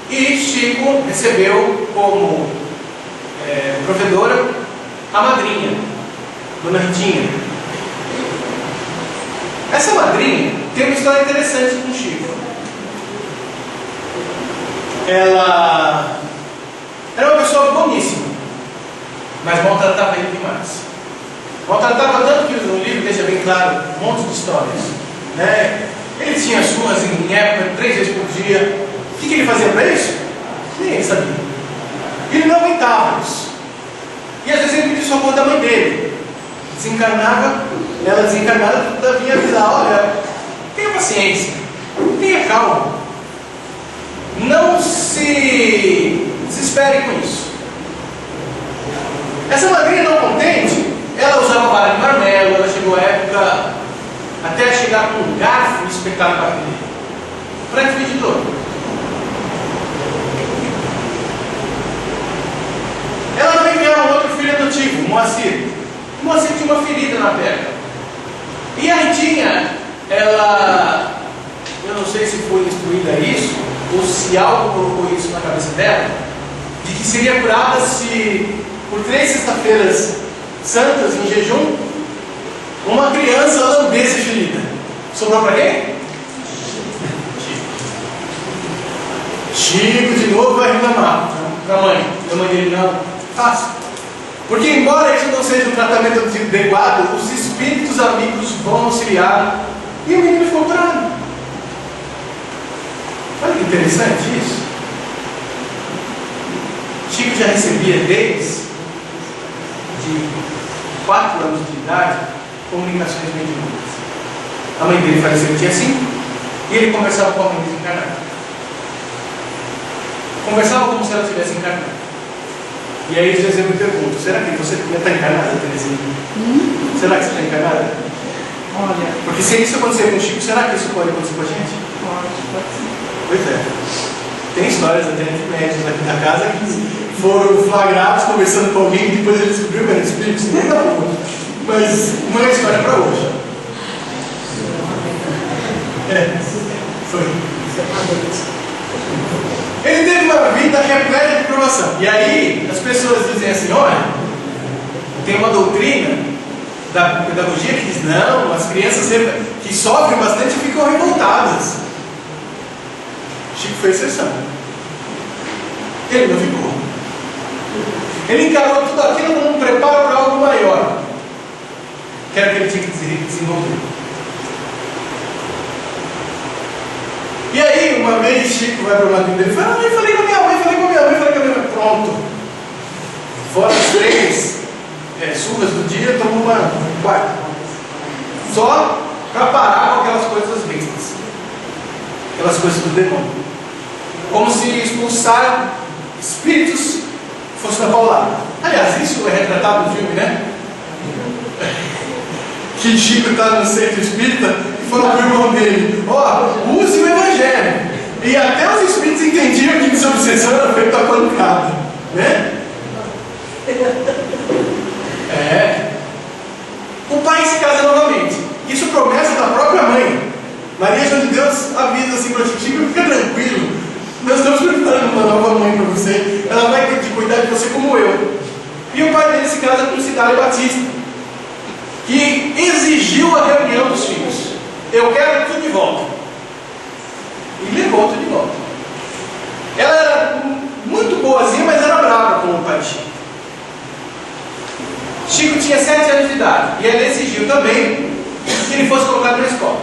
e Chico recebeu como provedora a madrinha, Dona Ritinha. Essa madrinha tem uma história interessante com Chico. Ela era uma pessoa boníssima, mas maltratava ele demais. Maltratava tanto que no livro deixa bem claro um monte de histórias. Ele tinha surras em época 3 vezes por dia. O que ele fazia para isso? Nem ele sabia. Ele não aguentava isso. E às vezes ele pedia socorro da mãe dele. Desencarnava, ela desencarnada, vinha avisar: olha, tenha paciência, tenha calma, não se desespere com isso. Essa madrinha não contente, ela usava vara de marmelo, ela chegou à época até chegar com um garfo e espetar no barco dele, para dividir dor. Ela também ganhava um outro filho adotivo, Moacir. Moacir tinha uma ferida na perna. E a Ritinha, ela, eu não sei se foi instruída isso, ou se algo colocou isso na cabeça dela, de que seria curada se, por 3 sexta-feiras santas em jejum, uma criança lambesse a ferida. Sobrou para quem? Chico de novo vai reclamar para a mãe. A mãe dele: não, faça. Porque embora isso não seja um tratamento adequado, os espíritos amigos vão auxiliar. E o menino ficou curado. Olha que interessante isso. Chico já recebia desde de 4 anos de idade comunicações mediúnicas. A mãe dele faleceu, tinha 5, e ele conversava com a mãe desencarnada. Conversava como se ela estivesse encarnada. E aí às vezes eu me pergunto: será que você está encarnada, Terezinha? Será que você está encarnada? Olha, Porque se isso acontecer com o Chico, será que isso pode acontecer com a gente? pode sim. Pois é. Tem histórias até de médicos aqui da casa que foram flagrados conversando com alguém e depois ele descobriu que era espírito. Não, mas uma história para hoje. Foi. Ele teve uma vida repleta de provação. E aí as pessoas dizem assim: olha, tem uma doutrina da pedagogia que diz: não, as crianças que sofrem bastante ficam revoltadas. Chico foi exceção. Ele não ficou. Ele encarou tudo aquilo como um preparo para algo maior. que era o que ele tinha que desenvolver. E aí, uma vez, Chico vai para o lado dele e fala: falei com a minha mãe, pronto. Fora as 3 surras do dia, tomou uma quarta. Só para parar com aquelas coisas bestas, aquelas coisas do demônio. Como se expulsar espíritos fosse na paulada. Aliás, isso é retratado no filme, né? Que Chico está no centro espírita e falou para o irmão dele: use o evangelho. E até os espíritos entendiam que desobsessão era feita a pancada, né? O pai se casa novamente. Isso promessa da própria mãe. Maria João de Deus avisa assim para Chico: fica tranquilo, nós estamos preparando uma nova mãe para você. Ela vai ter de cuidar de você como eu. E o pai dele se casa com Cidália Batista, que exigiu a reunião dos filhos. Eu quero tudo de volta. E levou tudo de volta. Ela era muito boazinha, mas era brava com o pai de Chico. Chico tinha 7 anos de idade e ela exigiu também que ele fosse colocado na escola.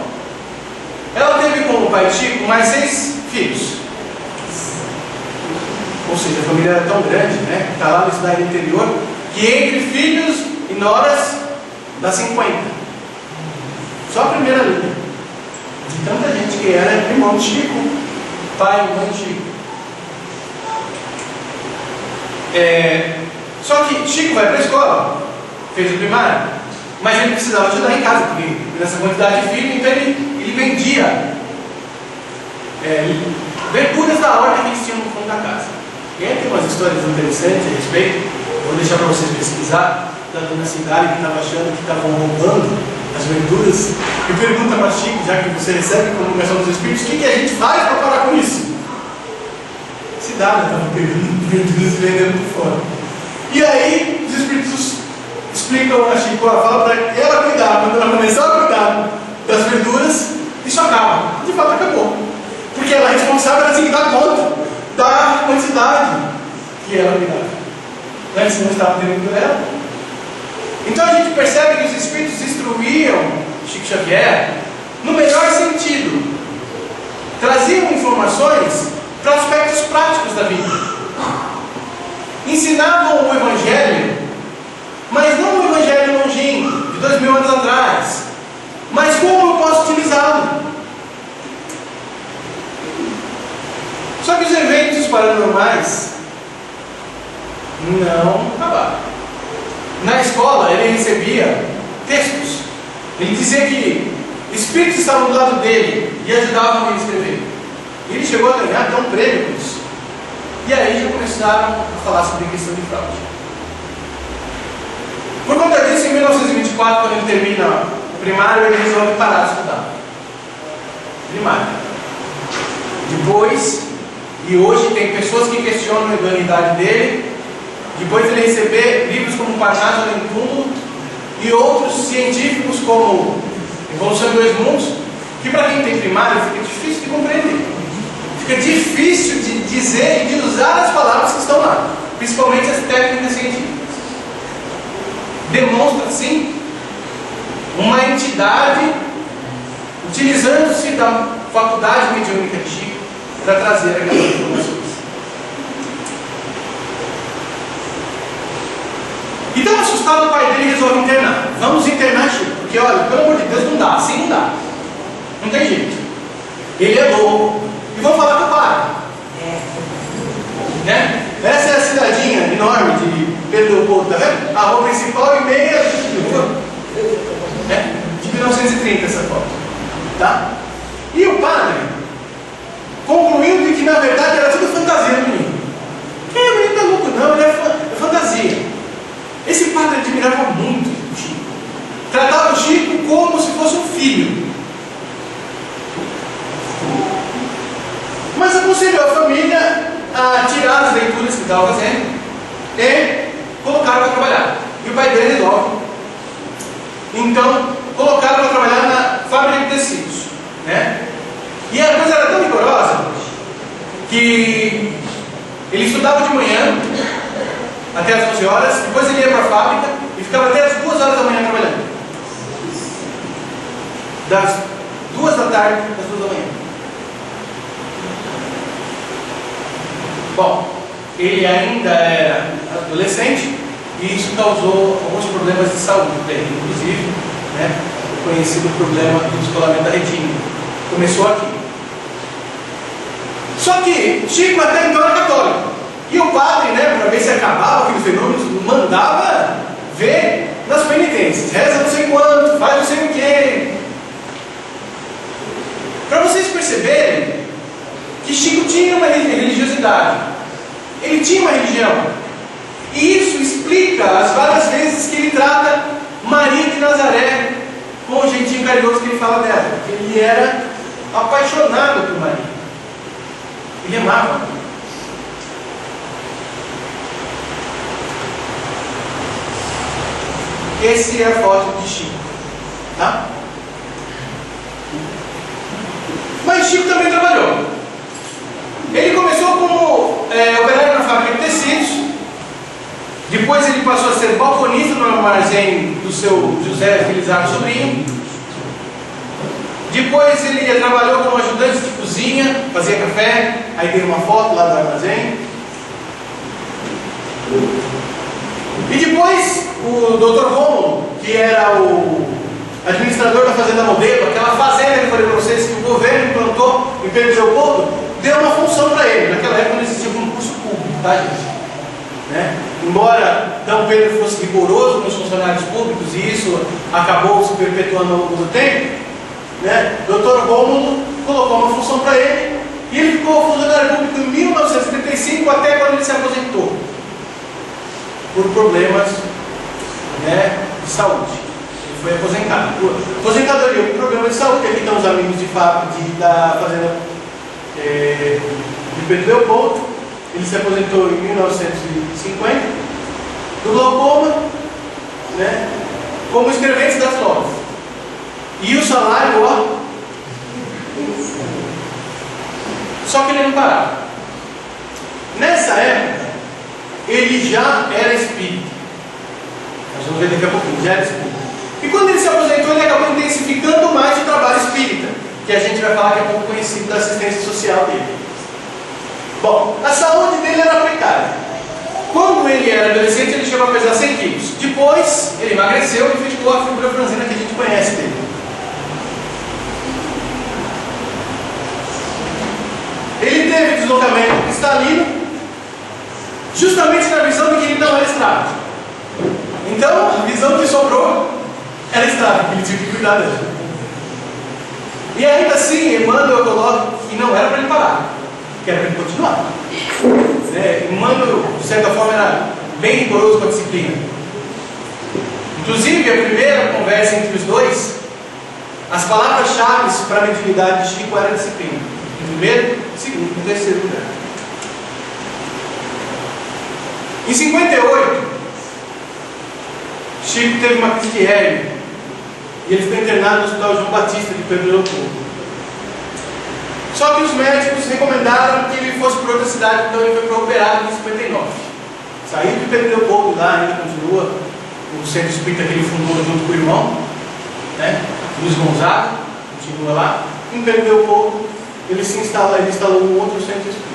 Ela teve com o pai de Chico mais 6 filhos. Ou seja, a família era tão grande, né? Está lá na cidade interior, que entre filhos e noras dá 50. Só a primeira linha. De tanta gente que era irmão de Chico, pai e mãe de Chico. Só que Chico vai para a escola, fez o primário, mas ele precisava ajudar em casa, porque nessa quantidade de filhos, então ele vendia verduras da horta que eles tinham no fundo da casa. E aí tem umas histórias interessantes a respeito. Vou deixar para vocês pesquisar. Da dona Cidália, que estava achando que estavam roubando as verduras, e pergunta para Chico, já que você recebe a comunicação dos espíritos: o que a gente faz para parar com isso? Cidália estava pegando verduras e vendendo por fora. E aí os espíritos explicam a Chico, fala para ela cuidar. Quando ela começar a cuidar das verduras, isso acaba. De fato acabou, porque ela é responsável, ela tem que dar conta da quantidade que ela cuidava. Antes não estava tendo por ela. Então a gente percebe que os espíritos instruíam Chico Xavier no melhor sentido. Traziam informações para aspectos práticos da vida. Ensinavam o Evangelho, mas não o Evangelho longínquo, de 2000 anos atrás, mas como eu posso utilizá-lo. Só que os eventos paranormais não acabaram. Na escola ele recebia textos. Ele dizia que espíritos estavam do lado dele e ajudavam ele a escrever. E ele chegou a ganhar até um prêmio por isso. E aí já começaram a falar sobre a questão de fraude. Por conta disso, em 1924, quando ele termina o primário, ele resolve parar de estudar. Primário. Depois, e hoje tem pessoas que questionam a idoneidade dele. Depois ele receber livros como Parnaso Além do Túmulo e outros científicos como Evolução em Dois Mundos, que para quem tem primário fica difícil de compreender. Fica difícil de dizer e de usar as palavras que estão lá, principalmente as técnicas científicas. Demonstra, sim, uma entidade utilizando-se da faculdade mediúnica de Chico para trazer aquelas informações. Então, assustado, o pai dele resolve internar. Vamos internar Chico, porque olha, pelo amor de Deus, não dá, assim não dá. Não tem jeito. Ele é louco. E vamos falar com o pai. Né? Essa é a cidadinha enorme de Pedro Leopoldo, tá vendo? A rua principal e meia de 1930 essa foto. Tá? E o padre concluiu de que na verdade era tudo fantasia do menino. O menino não é louco não, ele é fantasia. Esse padre admirava muito o Chico. Tratava o Chico como se fosse um filho. Mas aconselhou a família a tirar as leituras que estava fazendo e colocaram para trabalhar. E o pai dele resolve. Então, colocaram para trabalhar na fábrica de tecidos. Né? E a coisa era tão rigorosa que ele estudava de manhã até as 11 horas, depois ele ia para a fábrica e ficava até as 2 horas da manhã trabalhando. das 2 da tarde às 2 da manhã. Bom, ele ainda era adolescente e isso causou alguns problemas de saúde para ele, inclusive, né, o conhecido problema do descolamento da retina. Começou aqui. Só que Chico até então era católico. E o padre, né, para ver se acabava aquele fenômeno, mandava ver nas penitências. Reza não sei quanto, faz não sei o quê. Para vocês perceberem que Chico tinha uma religiosidade. Ele tinha uma religião. E isso explica as várias vezes que ele trata Maria de Nazaré com o jeitinho carinhoso que ele fala dela. Porque ele era apaixonado por Maria. Ele amava. Esse é a foto de Chico. Tá? Mas Chico também trabalhou. Ele começou como operário na fábrica de tecidos. Depois ele passou a ser balconista no armazém do seu José Felizardo Sobrinho. Depois ele trabalhou como ajudante de cozinha, fazia café. Aí tem uma foto lá do armazém. E depois o Dr. Rômulo, que era o administrador da Fazenda Modelo, aquela fazenda que eu falei para vocês que o governo implantou em Pedro Leopoldo, deu uma função para ele. Naquela época não existia concurso público, tá, gente? Né? Embora D. Pedro fosse rigoroso com os funcionários públicos e isso acabou se perpetuando ao longo do tempo, né? Dr. Rômulo colocou uma função para ele e ele ficou funcionário público em 1975 até quando ele se aposentou por problemas, né, de saúde. Ele foi aposentado. Aposentadoria por problemas de saúde. Aqui estão os amigos da fazenda de Pedro Leopoldo. Ele se aposentou em 1950 do glaucoma, né, como escrevente das lojas. E o salário, ó. Só que ele não parava. Nessa época, ele já era espírita. Nós vamos ver daqui a pouquinho, já era espírita. E quando ele se aposentou, ele acabou intensificando mais o trabalho espírita, que a gente vai falar que é pouco conhecido da assistência social dele. Bom, a saúde dele era precária. Quando ele era adolescente, ele chegou a pesar 100 quilos. Depois, ele emagreceu e ficou a figura franzina que a gente conhece dele. Ele teve deslocamento cristalino, justamente na visão de que ele não era estável. Então, a visão que sobrou era estável, ele tinha que cuidar dela. E ainda assim, Emmanuel coloca que não era para ele parar, que era para ele continuar. Emmanuel, de certa forma, era bem rigoroso com a disciplina. Inclusive, a primeira conversa entre os dois, as palavras-chave para a mediunidade de Chico era disciplina. Em primeiro, segundo e terceiro lugar. Em 58, Chico teve uma crise de hérnia e ele ficou internado no Hospital João Batista de Pedro Leopoldo. Só que os médicos recomendaram que ele fosse para outra cidade, então ele foi operado em 59. Saiu de Pedro Leopoldo, lá ainda continua o centro espírita que ele fundou junto com o irmão, né? Luiz Gonzaga, continua lá. Em Pedro Leopoldo, ele instalou um outro centro espírita.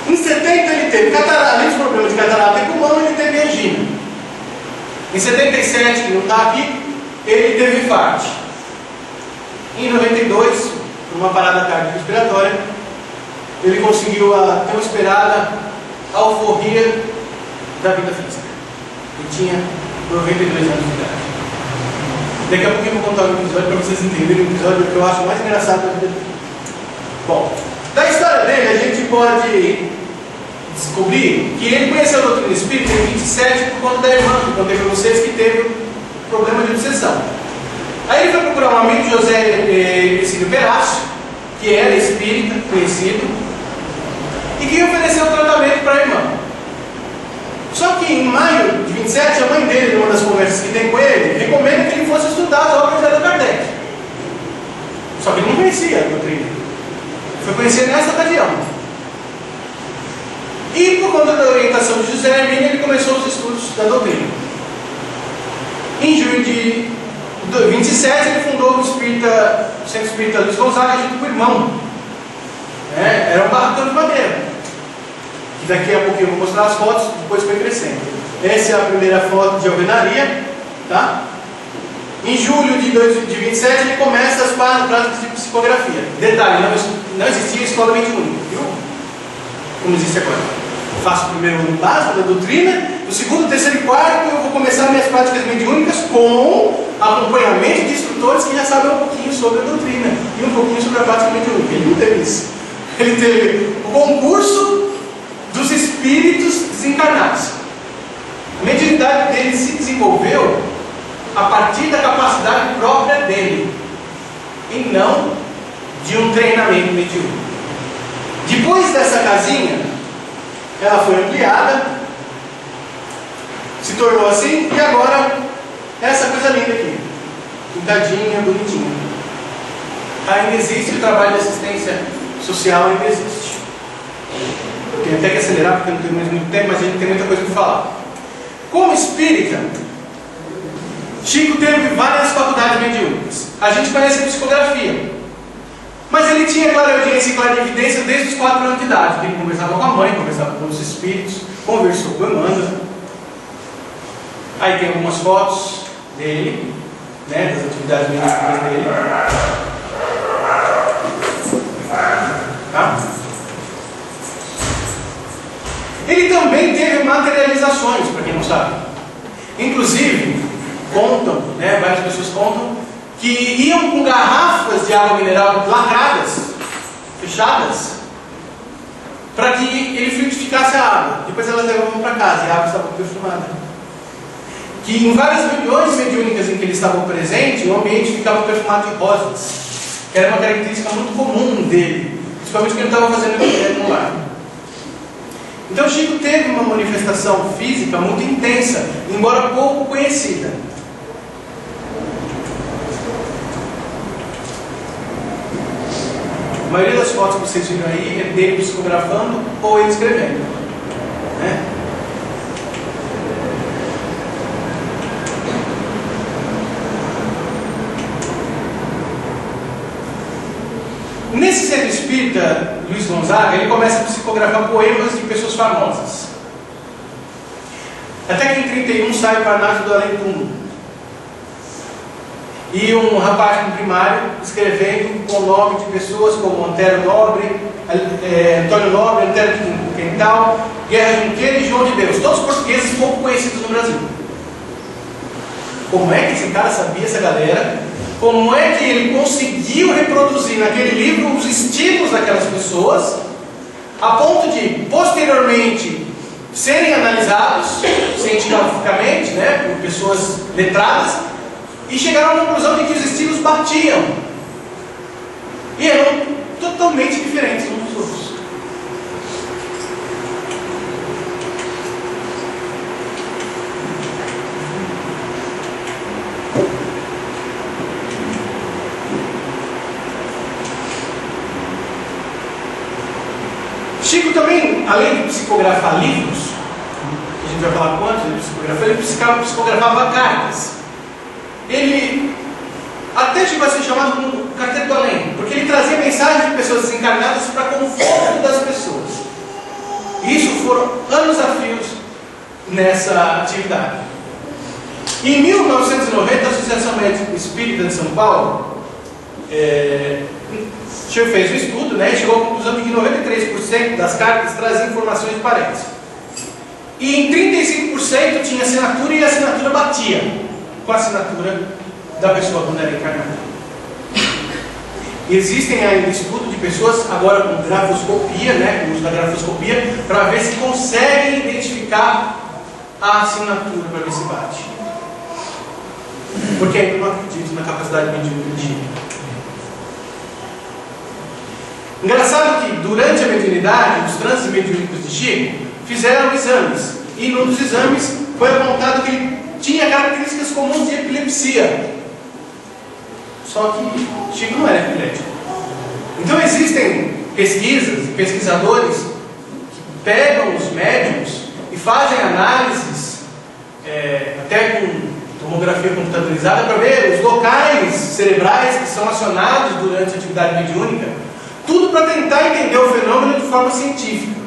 Em 70 ele teve catarata, além dos problemas de catarata e pulmão, ele teve angina. Em 77, que não está aqui, ele teve infarto. Em 92, por uma parada cardiorrespiratória, ele conseguiu a tão esperada alforria da vida física. Ele tinha 92 anos de idade. Daqui a pouco eu vou contar um episódio para vocês entenderem o episódio que eu acho mais engraçado da vida dele. Bom, da história dele a gente pode descobrir que ele conheceu a doutrina espírita em 27 por conta da irmã, que eu contei para vocês que teve problema de obsessão. Aí ele foi procurar um amigo, José Ercílio Perácio, que era espírita, conhecido, e que ofereceu tratamento para a irmã. Só que em maio de 27, a mãe dele, numa das conversas que tem com ele, recomenda que ele fosse estudar as obras de Allan Kardec. Só que ele não conhecia a doutrina. Foi conhecer nessa ocasião. E por conta da orientação de José Hermínio, ele começou os estudos da doutrina. Em junho de Em 27 ele fundou o Centro Espírita Luiz Gonzaga junto com o irmão. Era um barracão de madeira. E daqui a pouquinho eu vou mostrar as fotos, depois foi crescendo. Essa é a primeira foto de alvenaria. Tá? Em julho de 27 ele começa as práticas de psicografia. Detalhe, não existia escola mediúnica, viu? Como existe agora. Faço o primeiro ano básico da doutrina, no segundo, terceiro e quarto eu vou começar minhas práticas mediúnicas com acompanhamento de instrutores que já sabem um pouquinho sobre a doutrina e um pouquinho sobre a prática mediúnica. Ele não teve isso. Ele teve o concurso dos espíritos desencarnados. A mediunidade dele se desenvolveu a partir da capacidade própria dele e não de um treinamento mediúnico. Depois dessa casinha, ela foi ampliada, se tornou assim, e agora essa coisa linda aqui, pintadinha, bonitinha. Ainda existe o trabalho de assistência social, ainda existe. Eu tenho até que acelerar porque não tenho mais muito tempo, mas a gente tem muita coisa para falar. Como espírita, Chico teve várias faculdades mediúnicas. A gente conhece a psicografia. Mas ele tinha clareaudiência e clarividência desde os 4 anos de idade. Ele conversava com a mãe, conversava com os espíritos, conversou com a Amanda. Aí tem algumas fotos dele, né, das atividades mediúnicas dele. Tá? Ele também teve materializações, para quem não sabe. Inclusive, contam, né, várias pessoas contam, que iam com garrafas de água mineral lacradas, fechadas, para que ele fluidificasse a água. Depois elas levavam para casa e a água estava perfumada. Que em várias reuniões mediúnicas em que ele estava presente, o ambiente ficava perfumado de rosas, que era uma característica muito comum dele, principalmente quando ele estava fazendo evangelho no lar. Então Chico teve uma manifestação física muito intensa, embora pouco conhecida. A maioria das fotos que vocês viram aí é dele psicografando ou ele escrevendo, né? Nesse centro espírita, Luiz Gonzaga, ele começa a psicografar poemas de pessoas famosas. Até que em 31 sai o Parnaso do Além Túmulo. E um rapaz no primário escrevendo com o nome de pessoas como Antônio Nobre, Antero de Quental, Guerra Junqueira e João de Deus, todos portugueses pouco conhecidos no Brasil. Como é que esse cara sabia, essa galera? Como é que ele conseguiu reproduzir naquele livro os estilos daquelas pessoas, a ponto de, posteriormente, serem analisados cientificamente, né, por pessoas letradas, e chegaram à conclusão de que os estilos batiam e eram totalmente diferentes uns dos outros. Chico também, além de psicografar livros, a gente vai falar quantos ele psicografou, ele psicografava cartas. Ele até chegou a ser chamado como carteiro do além, porque ele trazia mensagens de pessoas desencarnadas para conforto das pessoas. E isso foram anos a fios nessa atividade. Em 1990, a Associação Médica Espírita de São Paulo fez um estudo, né, e chegou à conclusão de que 93% das cartas traziam informações de parentes. E em 35% tinha assinatura e a assinatura batia com a assinatura da pessoa quando era encarnada. Existem ainda estudos de pessoas agora com grafoscopia, né, com uso da grafoscopia, para ver se conseguem identificar a assinatura para ver se bate. Porque ainda não acredito na capacidade mediúnica de Chico. Engraçado que durante a mediunidade, os trânsitos mediúnicos de Chico fizeram exames, e num dos exames foi apontado que ele tinha características comuns de epilepsia. Só que Chico não era epilético. Então existem pesquisas e pesquisadores que pegam os médiums e fazem análises, até com tomografia computadorizada para ver os locais cerebrais que são acionados durante a atividade mediúnica, tudo para tentar entender o fenômeno de forma científica.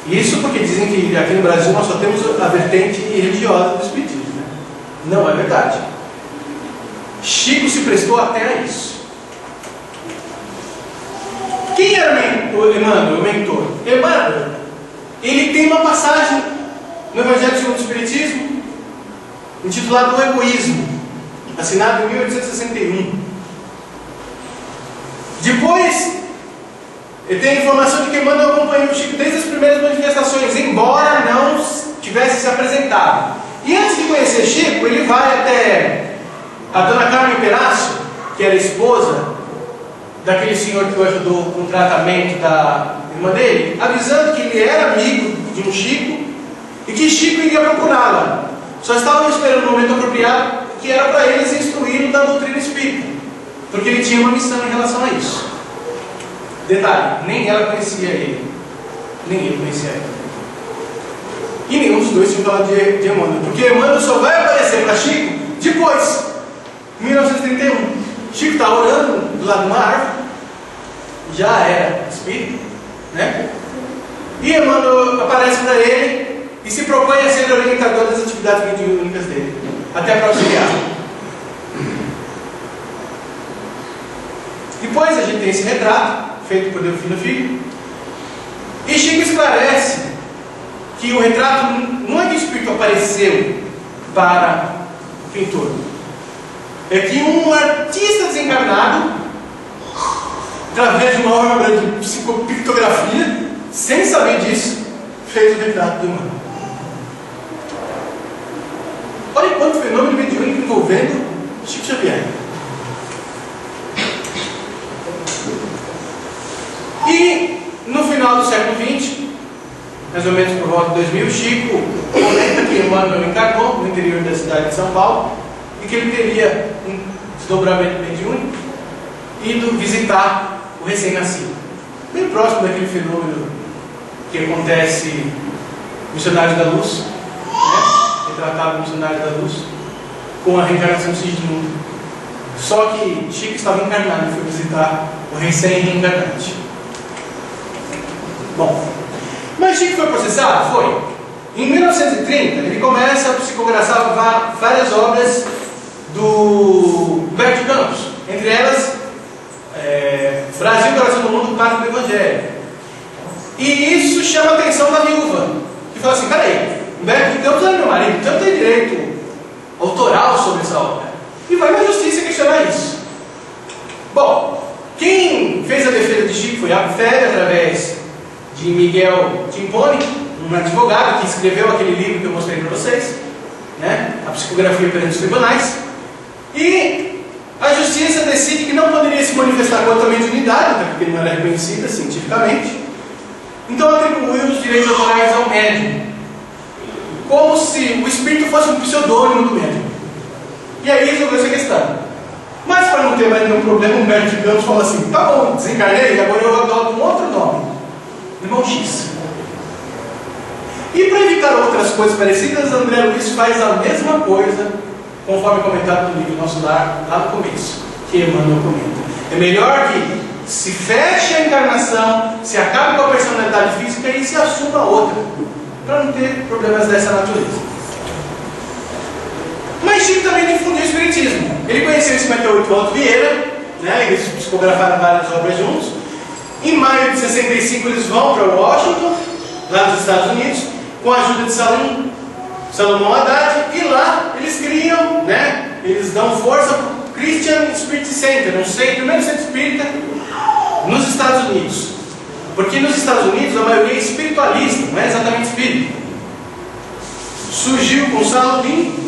Isso porque dizem que aqui no Brasil nós só temos a vertente religiosa do espiritismo, né? Não é verdade. Chico se prestou até a isso. Quem era Emmanuel, o mentor? Emmanuel, ele tem uma passagem no Evangelho segundo o Espiritismo, intitulado O Egoísmo, assinado em 1861. Depois, ele tem a informação de que Emmanuel acompanhou o Chico desde as primeiras manifestações, embora não tivesse se apresentado. E antes de conhecer Chico, ele vai até a dona Carmen Perácio, que era esposa daquele senhor que o ajudou com o tratamento da irmã dele, avisando que ele era amigo de um Chico e que Chico iria procurá-la. Só estavam esperando o momento apropriado, que era para eles instruí-lo da doutrina espírita, porque ele tinha uma missão em relação a isso. Detalhe, nem ela conhecia ele, nem ele conhecia ela. E nenhum dos dois tinha falado de Emmanuel, porque Emmanuel só vai aparecer para Chico depois, em 1931. Chico está orando do lado de uma árvore, já era espírito, né? E Emmanuel aparece para ele e se propõe a ser orientador das atividades mediúnicas dele, até para auxiliar. Depois a gente tem esse retrato, feito por Delfino Filho, e Chico esclarece que o retrato não é que o espírito apareceu para o pintor, é que um artista desencarnado, através de uma obra de psicopictografia, sem saber disso, fez o retrato do humano. Olha quanto fenômeno mediúnico envolvendo Chico Xavier. E no final do século XX, mais ou menos por volta de 2000, Chico comenta que Emmanuel encarnou no interior da cidade de São Paulo e que ele teria um desdobramento mediúnico indo visitar o recém-nascido, bem próximo daquele fenômeno que acontece no Missionário da Luz, né? Retratado no Missionário da Luz, com a reencarnação de Sigismundo. Só que Chico estava encarnado e foi visitar o recém-reencarnante. Bom, mas Chico foi processado? Foi. Em 1930, ele começa a psicografar várias obras do Humberto de Campos, entre elas Brasil, Coração do Mundo, Pátria do Evangelho. E isso chama a atenção da viúva, que fala assim: peraí, Humberto de Campos é meu marido, então tem direito autoral sobre essa obra. E vai na justiça questionar isso. Bom, quem fez a defesa de Chico foi a Fé, através de Miguel Timpone, um advogado que escreveu aquele livro que eu mostrei para vocês, né? A Psicografia perante os Tribunais. E a justiça decide que não poderia se manifestar contra a mediunidade, até porque ele não era reconhecida cientificamente. Então atribuiu os direitos autorais ao médium, como se o espírito fosse um pseudônimo do médium. E aí resolveu essa questão. Mas para não ter mais nenhum problema, o Humberto de Campos fala assim: tá bom, desencarnei, agora eu adoto um outro nome, Irmão X. E para evitar outras coisas parecidas, André Luiz faz a mesma coisa, conforme comentado no livro Nosso Lar, lá no começo, que Emmanuel comenta. É melhor que se feche a encarnação, se acabe com a personalidade física e se assuma outra, para não ter problemas dessa natureza. Mas Chico também difundiu o espiritismo. Ele conheceu em 58 o Alto Vieira, né? Eles psicografaram várias obras juntos. Em maio de 65 eles vão para Washington, lá nos Estados Unidos, com a ajuda de Salomão Haddad, e lá eles criam, né? Eles dão força para o Christian Spirit Center, o primeiro centro espírita nos Estados Unidos. Porque nos Estados Unidos a maioria é espiritualista, não é exatamente espírita. Surgiu com Saladin,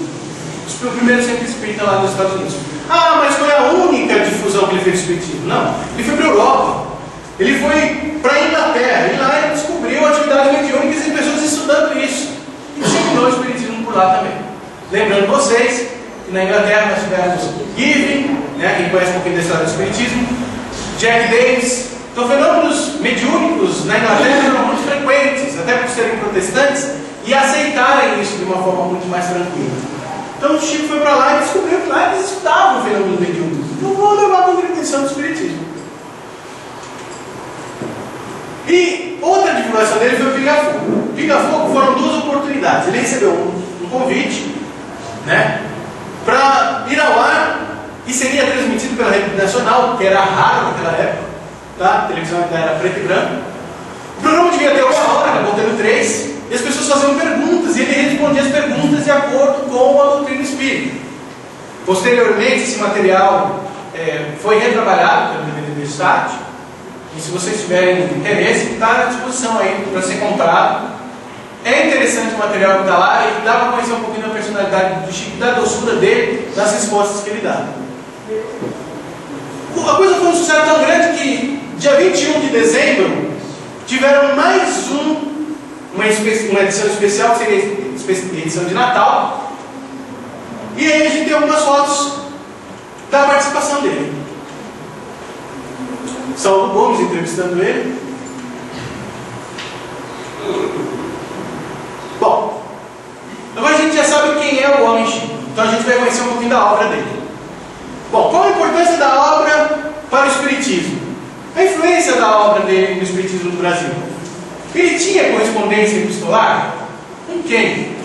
o primeiro centro espírita lá nos Estados Unidos. Ah, mas foi a única difusão que ele fez do espiritismo? Não, ele foi para a Europa, ele foi para a Inglaterra, e lá ele descobriu atividades mediúnicas e pessoas estudando isso, e disseminou o espiritismo por lá também. Lembrando vocês que na Inglaterra nós tivemos Gibbon, né, quem conhece um pouquinho da história do espiritismo, Jack Davis. Então fenômenos mediúnicos na Inglaterra eram muito frequentes, até por serem protestantes, e aceitarem isso de uma forma muito mais tranquila. Então o Chico foi para lá e descobriu que lá eles estudavam o fenômeno mediúnico. Então vou levar a compreensão do Espiritismo. E outra divulgação dele foi o Pinga Fogo. Pinga Fogo foram duas oportunidades. Ele recebeu um convite, né, para ir ao ar, e seria transmitido pela Rede Nacional, que era raro naquela época, tá? A televisão ainda era preto e branco. O programa devia ter 1 hora, acabou tendo 3, e as pessoas faziam perguntas, e ele respondia as perguntas de acordo com a doutrina espírita. Posteriormente, esse material foi retrabalhado pelo DVD do Estado, e se vocês tiverem interesse, está à disposição aí para ser comprado. É interessante o material que está lá, e dá para conhecer um pouquinho da personalidade do Chico, da doçura dele, das respostas que ele dá. A coisa foi um sucesso tão grande que, dia 21 de dezembro, tiveram mais uma edição especial, que seria a edição de Natal, e aí a gente tem algumas fotos da participação dele. Saulo Gomes entrevistando ele. Bom, agora a gente já sabe quem é o homem Chico, então a gente vai conhecer um pouquinho da obra dele. Bom, qual a importância da obra para o Espiritismo? A influência da obra dele no Espiritismo do Brasil. Ele tinha correspondência epistolar? Com quem?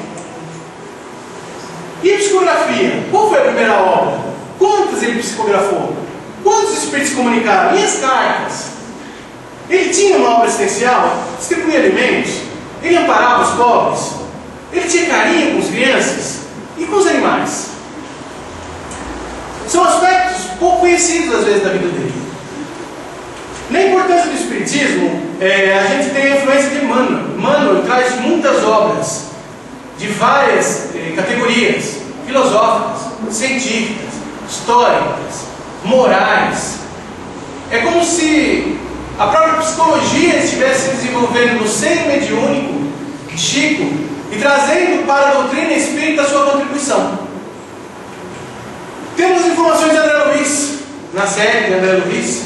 E a psicografia? Qual foi a primeira obra? Quantas ele psicografou? Quantos espíritos comunicaram? E as cartas? Ele tinha uma obra essencial? Distribuía alimentos? Ele amparava os pobres? Ele tinha carinho com as crianças? E com os animais? São aspectos pouco conhecidos às vezes da vida dele. Na importância do Espiritismo, a gente tem a influência de Emmanuel. Emmanuel traz muitas obras de várias categorias, filosóficas, científicas, históricas, morais. É como se a própria psicologia estivesse se desenvolvendo no seio mediúnico de Chico e trazendo para a doutrina espírita a sua contribuição. Temos informações de André Luiz, na série de André Luiz,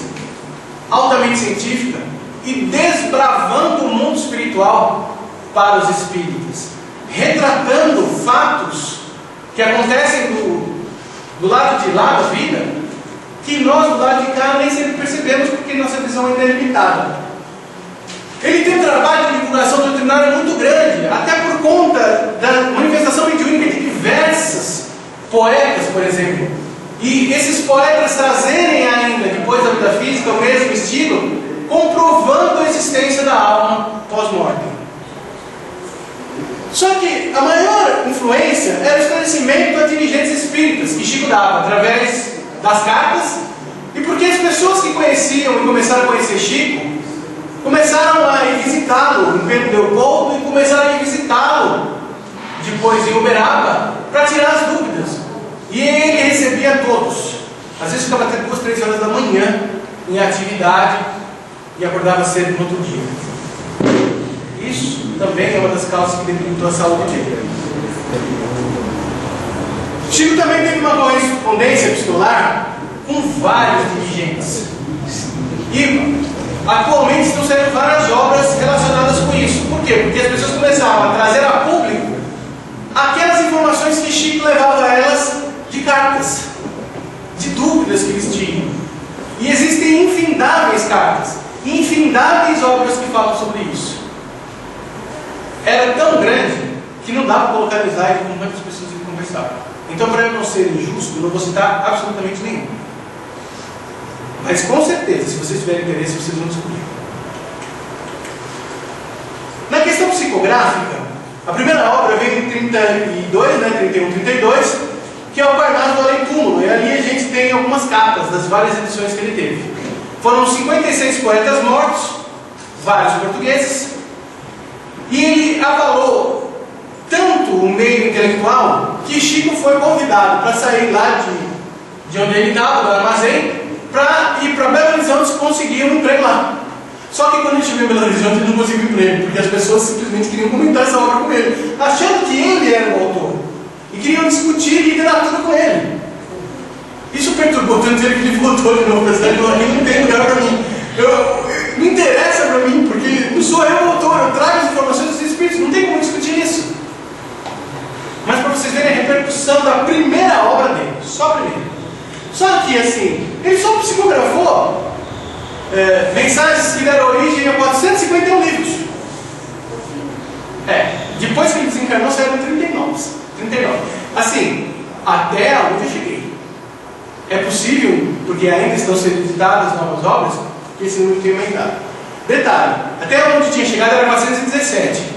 altamente científica, e desbravando o mundo espiritual para os espíritas, retratando fatos que acontecem do lado de lá da vida, que nós do lado de cá nem sempre percebemos, porque nossa visão ainda é limitada. Ele tem um trabalho de divulgação doutrinária muito grande, até por conta da manifestação mediúnica de diversas poetas, por exemplo. E esses poetas trazerem ainda, depois da vida física, o mesmo estilo, comprovando a existência da alma pós-mortem. Só que a maior influência era o esclarecimento das dirigentes espíritas que Chico dava, através das cartas, e porque as pessoas que conheciam e começaram a conhecer Chico, começaram a ir visitá-lo em Pedro Leopoldo e começaram a ir visitá-lo depois em Uberaba, para tirar as dúvidas. E ele recebia todos. Às vezes ficava até 2, 3 horas da manhã em atividade e acordava cedo no outro dia. Isso também é uma das causas que debilitou a saúde dele. Chico também teve uma correspondência epistolar com vários dirigentes. E atualmente estão saindo várias obras relacionadas com isso. Por quê? Porque as pessoas começaram a trazer a público aquelas informações que Chico levava a elas de cartas, de dúvidas que eles tinham. E existem infindáveis cartas, infindáveis obras que falam sobre isso. Era tão grande que não dá para colocar no slide com quantas pessoas ele conversava. Então, para eu não ser injusto, eu não vou citar absolutamente nenhum. Mas com certeza, se vocês tiverem interesse, vocês vão descobrir. Na questão psicográfica, a primeira obra veio em 32, 31, 32, que é o Parnaso do Além Túmulo. E ali a gente tem algumas capas das várias edições que ele teve. Foram 56 poetas mortos, vários portugueses, e ele avalou tanto o meio intelectual que Chico foi convidado para sair lá de onde ele estava, do armazém, para ir para Belo Horizonte conseguir um emprego lá. Só que quando ele chegou em Belo Horizonte ele não conseguiu emprego, porque as pessoas simplesmente queriam comentar essa obra com ele, achando que ele era o autor, e queriam discutir literatura com ele. Isso perturbou tanto ele que ele voltou de novo para a cidade, não tem lugar para mim. Não interessa para mim, porque não sou eu o autor, eu trago as informações dos espíritos, não tem como discutir isso. mensagens que deram origem a 451 livros. Depois que ele desencarnou, saíram 39. Assim, até onde eu cheguei. É possível, porque ainda estão sendo editadas novas obras, que esse número tenha aumentado. Detalhe, até onde tinha chegado era 417.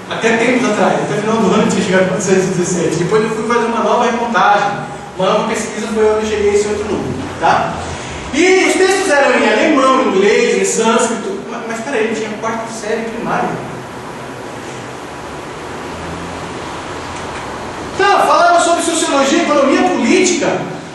Até tempos atrás, até o final do ano tinha chegado a 417. Depois eu fui fazer uma nova recontagem, uma nova pesquisa, foi onde eu cheguei a esse outro número. Tá? E os textos eram em alemão, em inglês, em sânscrito. Mas peraí, ele tinha 4ª série primária. Tá, falava sobre sociologia, economia política.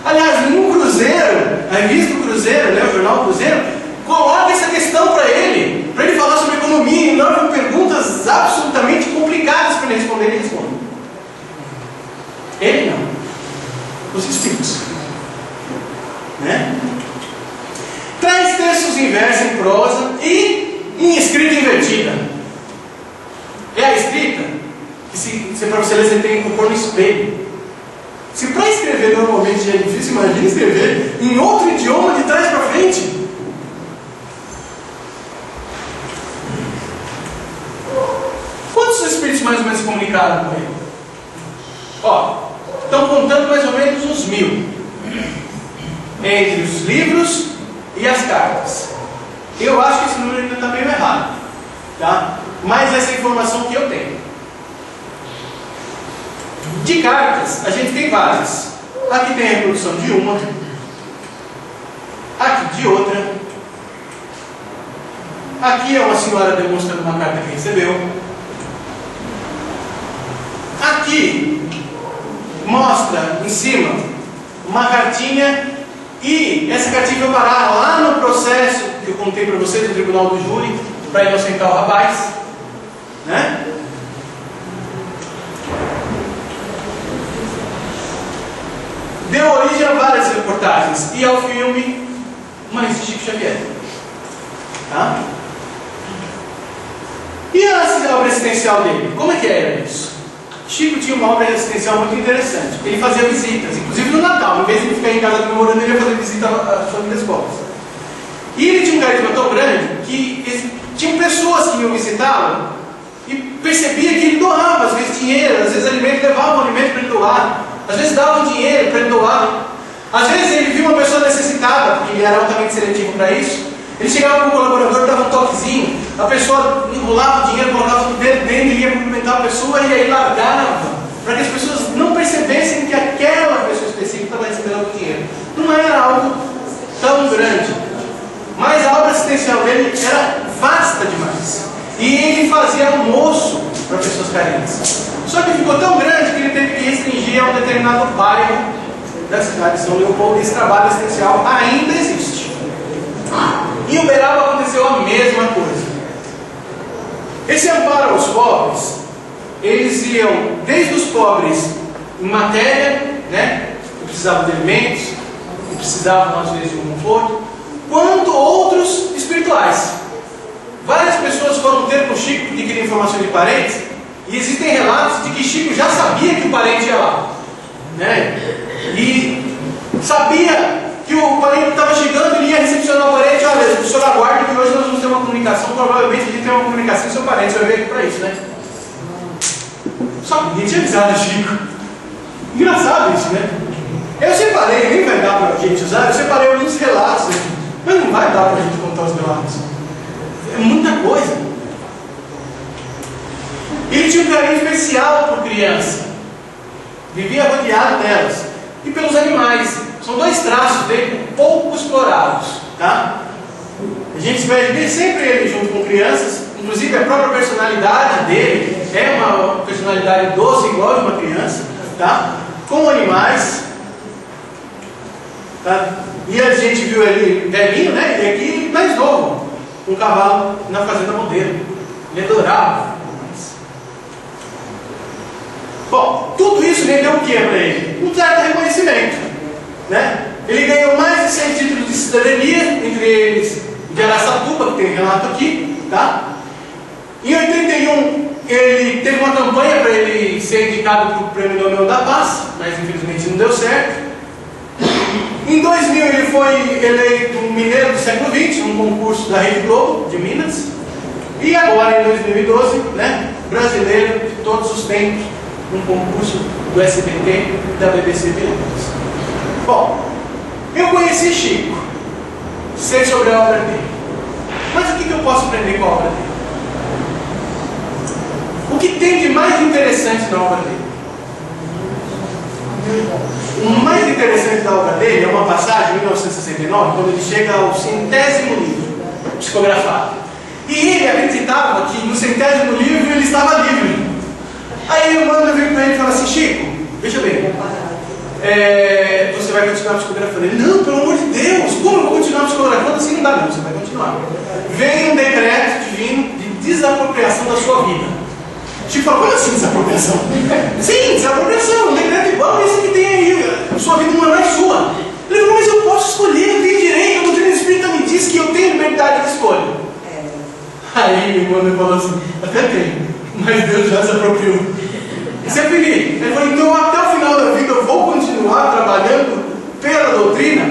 Aliás, no Cruzeiro, a revista do Cruzeiro, né, o jornal Cruzeiro, coloca essa questão para ele falar sobre economia, e não perguntas absolutamente complicadas para ele responder, ele responde. Ele não. Os espíritos. Né? Traz textos em verso, em prosa e em escrita invertida. É a escrita que, se para você ler, você tem que pôr no espelho. Se para escrever normalmente é difícil, imagina escrever em outro idioma de trás para frente. Quantos espíritos mais ou menos se comunicaram com ele? Estão contando mais ou menos uns 1000. Entre os livros e as cartas. Eu acho que esse número ainda está meio errado. Tá? Mas essa é a informação que eu tenho. De cartas, a gente tem várias. Aqui tem a reprodução de uma, aqui de outra. Aqui é uma senhora demonstrando uma carta que recebeu. Aqui mostra em cima uma cartinha, e essa cartinha foi parar lá no processo que eu contei para vocês do Tribunal do Júri para inocentar o rapaz, né? Deu origem a várias reportagens e ao filme Mas de Chico Xavier. Tá? E a obra existencial dele? Como é que era isso? Chico tinha uma obra existencial muito interessante. Ele fazia visitas, inclusive no Natal. Em vez de ele ficar em casa comemorando, ele ia fazer visita às famílias pobres. E ele tinha um carisma tão grande que tinham pessoas que iam visitá-lo e percebia que ele doava, às vezes dinheiro, às vezes alimento, levavam alimento para ele doar, às vezes davam dinheiro para ele doar. Às vezes ele via uma pessoa necessitada, porque ele era altamente seletivo para isso. Ele chegava para o colaborador, dava um toquezinho, a pessoa enrolava o dinheiro, colocava o dedo dentro e ia cumprimentar a pessoa e aí largava, para que as pessoas não percebessem que aquela pessoa específica estava recebendo algum dinheiro. Não era algo tão grande, mas a obra assistencial dele era vasta demais. E ele fazia almoço para pessoas carentes. Só que ficou tão grande que ele teve que restringir a um determinado bairro da cidade de São Leopoldo. Esse trabalho assistencial ainda existe. Em Uberaba aconteceu a mesma coisa. Esse amparo aos pobres, eles iam desde os pobres em matéria, né, que precisavam de alimentos, que precisavam às vezes de um conforto, quanto outros espirituais. Várias pessoas foram ter com Chico porque queriam informações de parentes, e existem relatos de que Chico já sabia que o parente ia lá, né? E sabia que o parente estava chegando, ele ia recepcionar o parente. Olha, o senhor aguarda que hoje nós vamos ter uma comunicação, provavelmente a gente tem uma comunicação com o seu parente, você vai vir aqui para isso, né? Só que ninguém tinha avisado Chico. Engraçado isso, né? Eu separei, nem vai dar para a gente usar, eu separei alguns relatos aqui, mas não vai dar para a gente contar os relatos. É muita coisa. Ele tinha um carinho especial por criança, vivia rodeado delas, e pelos animais. São dois traços dele pouco explorados, tá? A gente vai ver sempre ele junto com crianças, inclusive a própria personalidade dele é uma personalidade doce, igual de uma criança, tá? Com animais, tá? E a gente viu ele velhinho, né? E aqui mais novo, um cavalo na fazenda Monteiro. Ele adorava. Bom, tudo isso rendeu o que para ele? Um certo reconhecimento. Né? Ele ganhou mais de 100 títulos de cidadania, entre eles de Araçatuba, que tem relato aqui, tá? Em 81 ele teve uma campanha para ele ser indicado para o Prêmio Nobel da Paz, mas infelizmente não deu certo. Em 2000 ele foi eleito mineiro do século XX, num concurso da Rede Globo, de Minas. E agora, em 2012, né, brasileiro de todos os tempos, num concurso do SBT e da BBC Televisão. Bom, eu conheci Chico, sei sobre a obra dele. Mas o que eu posso aprender com a obra dele? O que tem de mais interessante na obra dele? O mais interessante da obra dele é uma passagem, em 1969, quando ele chega ao 100º livro psicografado. E ele acreditava que no 100º livro ele estava livre. Aí o mano veio para ele e falou assim: Chico, veja bem, você vai continuar psicografando. Ele: não, pelo amor de Deus, como eu vou continuar psicografando? Assim não dá, não, você vai continuar. Vem um decreto divino de desapropriação da sua vida. Chico falou: como assim desapropriação? Sim, desapropriação, um decreto igual esse que tem aí, sua vida não é mais sua. Ele falou: mas eu posso escolher, eu tenho direito, a doutrina espírita me diz que eu tenho liberdade de escolha. Aí o irmão falou assim: até tem, mas Deus já se apropriou. Isso é perigo. Ele falou: então até o final da vida eu vou continuar trabalhando pela doutrina?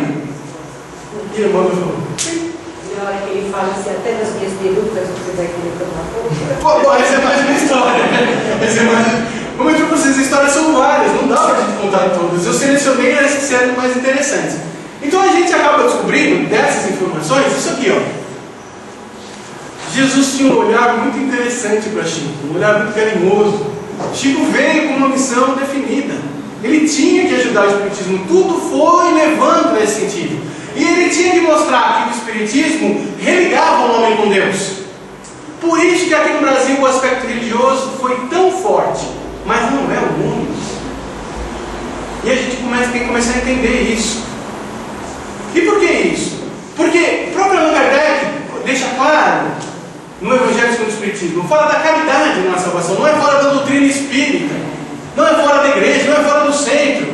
E o irmão falou: sim. Na hora que ele fala assim, até nas minhas perucas você vai querer tomar conta. Pô, essa é mais uma história. Essa é mais... Como eu digo para vocês, as histórias são várias, não dá para a gente contar todas. Eu selecionei as que serem mais interessantes. Então a gente acaba descobrindo dessas informações isso aqui, ó. Jesus tinha um olhar muito interessante para Chico, um olhar muito carinhoso. Chico veio com uma missão definida. Ele tinha que ajudar o Espiritismo, tudo foi levando nesse sentido. E ele tinha que mostrar que o Espiritismo religava o homem com Deus. Por isso que aqui no Brasil o aspecto religioso foi tão forte, mas não é o único. E a gente tem que começar a entender isso. E por que isso? Porque o próprio Allan Kardec deixa claro no Evangelho segundo o Espiritismo, fala da caridade na salvação, não é fora da doutrina espírita, não é fora da igreja, não é fora do centro.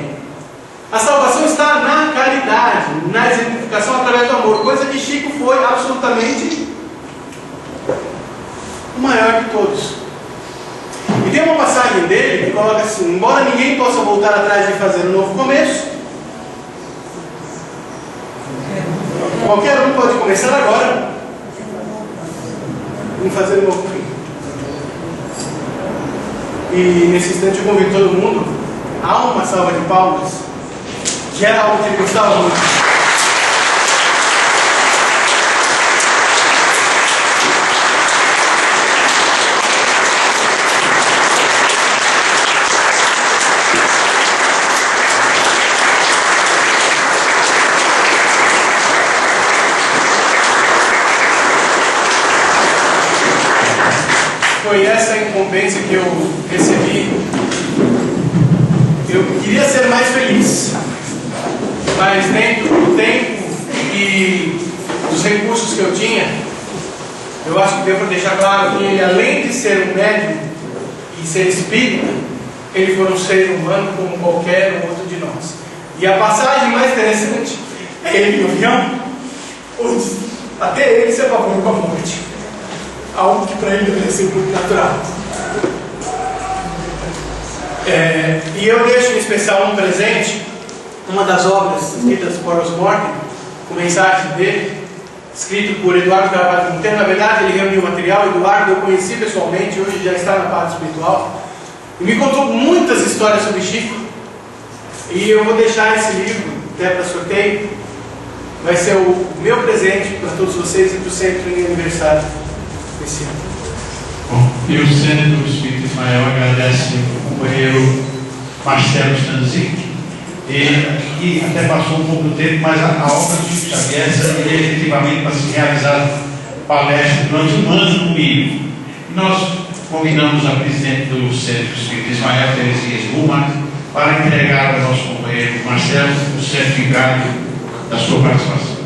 A salvação está na caridade, na exemplificação através do amor, coisa que Chico foi absolutamente o maior de todos. E tem uma passagem dele que coloca assim: embora ninguém possa voltar atrás de fazer um novo começo, qualquer um pode começar agora em fazer um novo fim. E nesse instante eu convido todo mundo a uma salva de palmas, que era algo que ele gostava muito. Foi essa a incumbência que eu recebi. Eu queria ser mais feliz, mas dentro do tempo e dos recursos que eu tinha, eu acho que devo deixar claro que ele, além de ser um médium e ser espírita, ele foi um ser humano como qualquer outro de nós. E a passagem mais interessante é ele no avião, onde até ele se apavorou com a morte. Algo que para ele deveria ser muito natural. E eu deixo em especial um presente, uma das obras escritas por Os Morten, com mensagem dele, escrito por Eduardo Carvalho Monteiro. Na verdade, ele reuniu o material. Eduardo eu conheci pessoalmente, hoje já está na parte espiritual, e me contou muitas histórias sobre Chico. E eu vou deixar esse livro até para sorteio. Vai ser o meu presente para todos vocês e para o Centro em aniversário. Bom, e o Centro do Espírito Ismael agradece o companheiro Marcelo Stanzik, que até passou um pouco de tempo, mas a obra do Chico Xavier seria efetivamente para se realizar palestra durante um ano comigo. E nós convidamos a presidente do Centro do Espírito Ismael, Terezinha Rumar, para entregar ao nosso companheiro Marcelo o certificado da sua participação.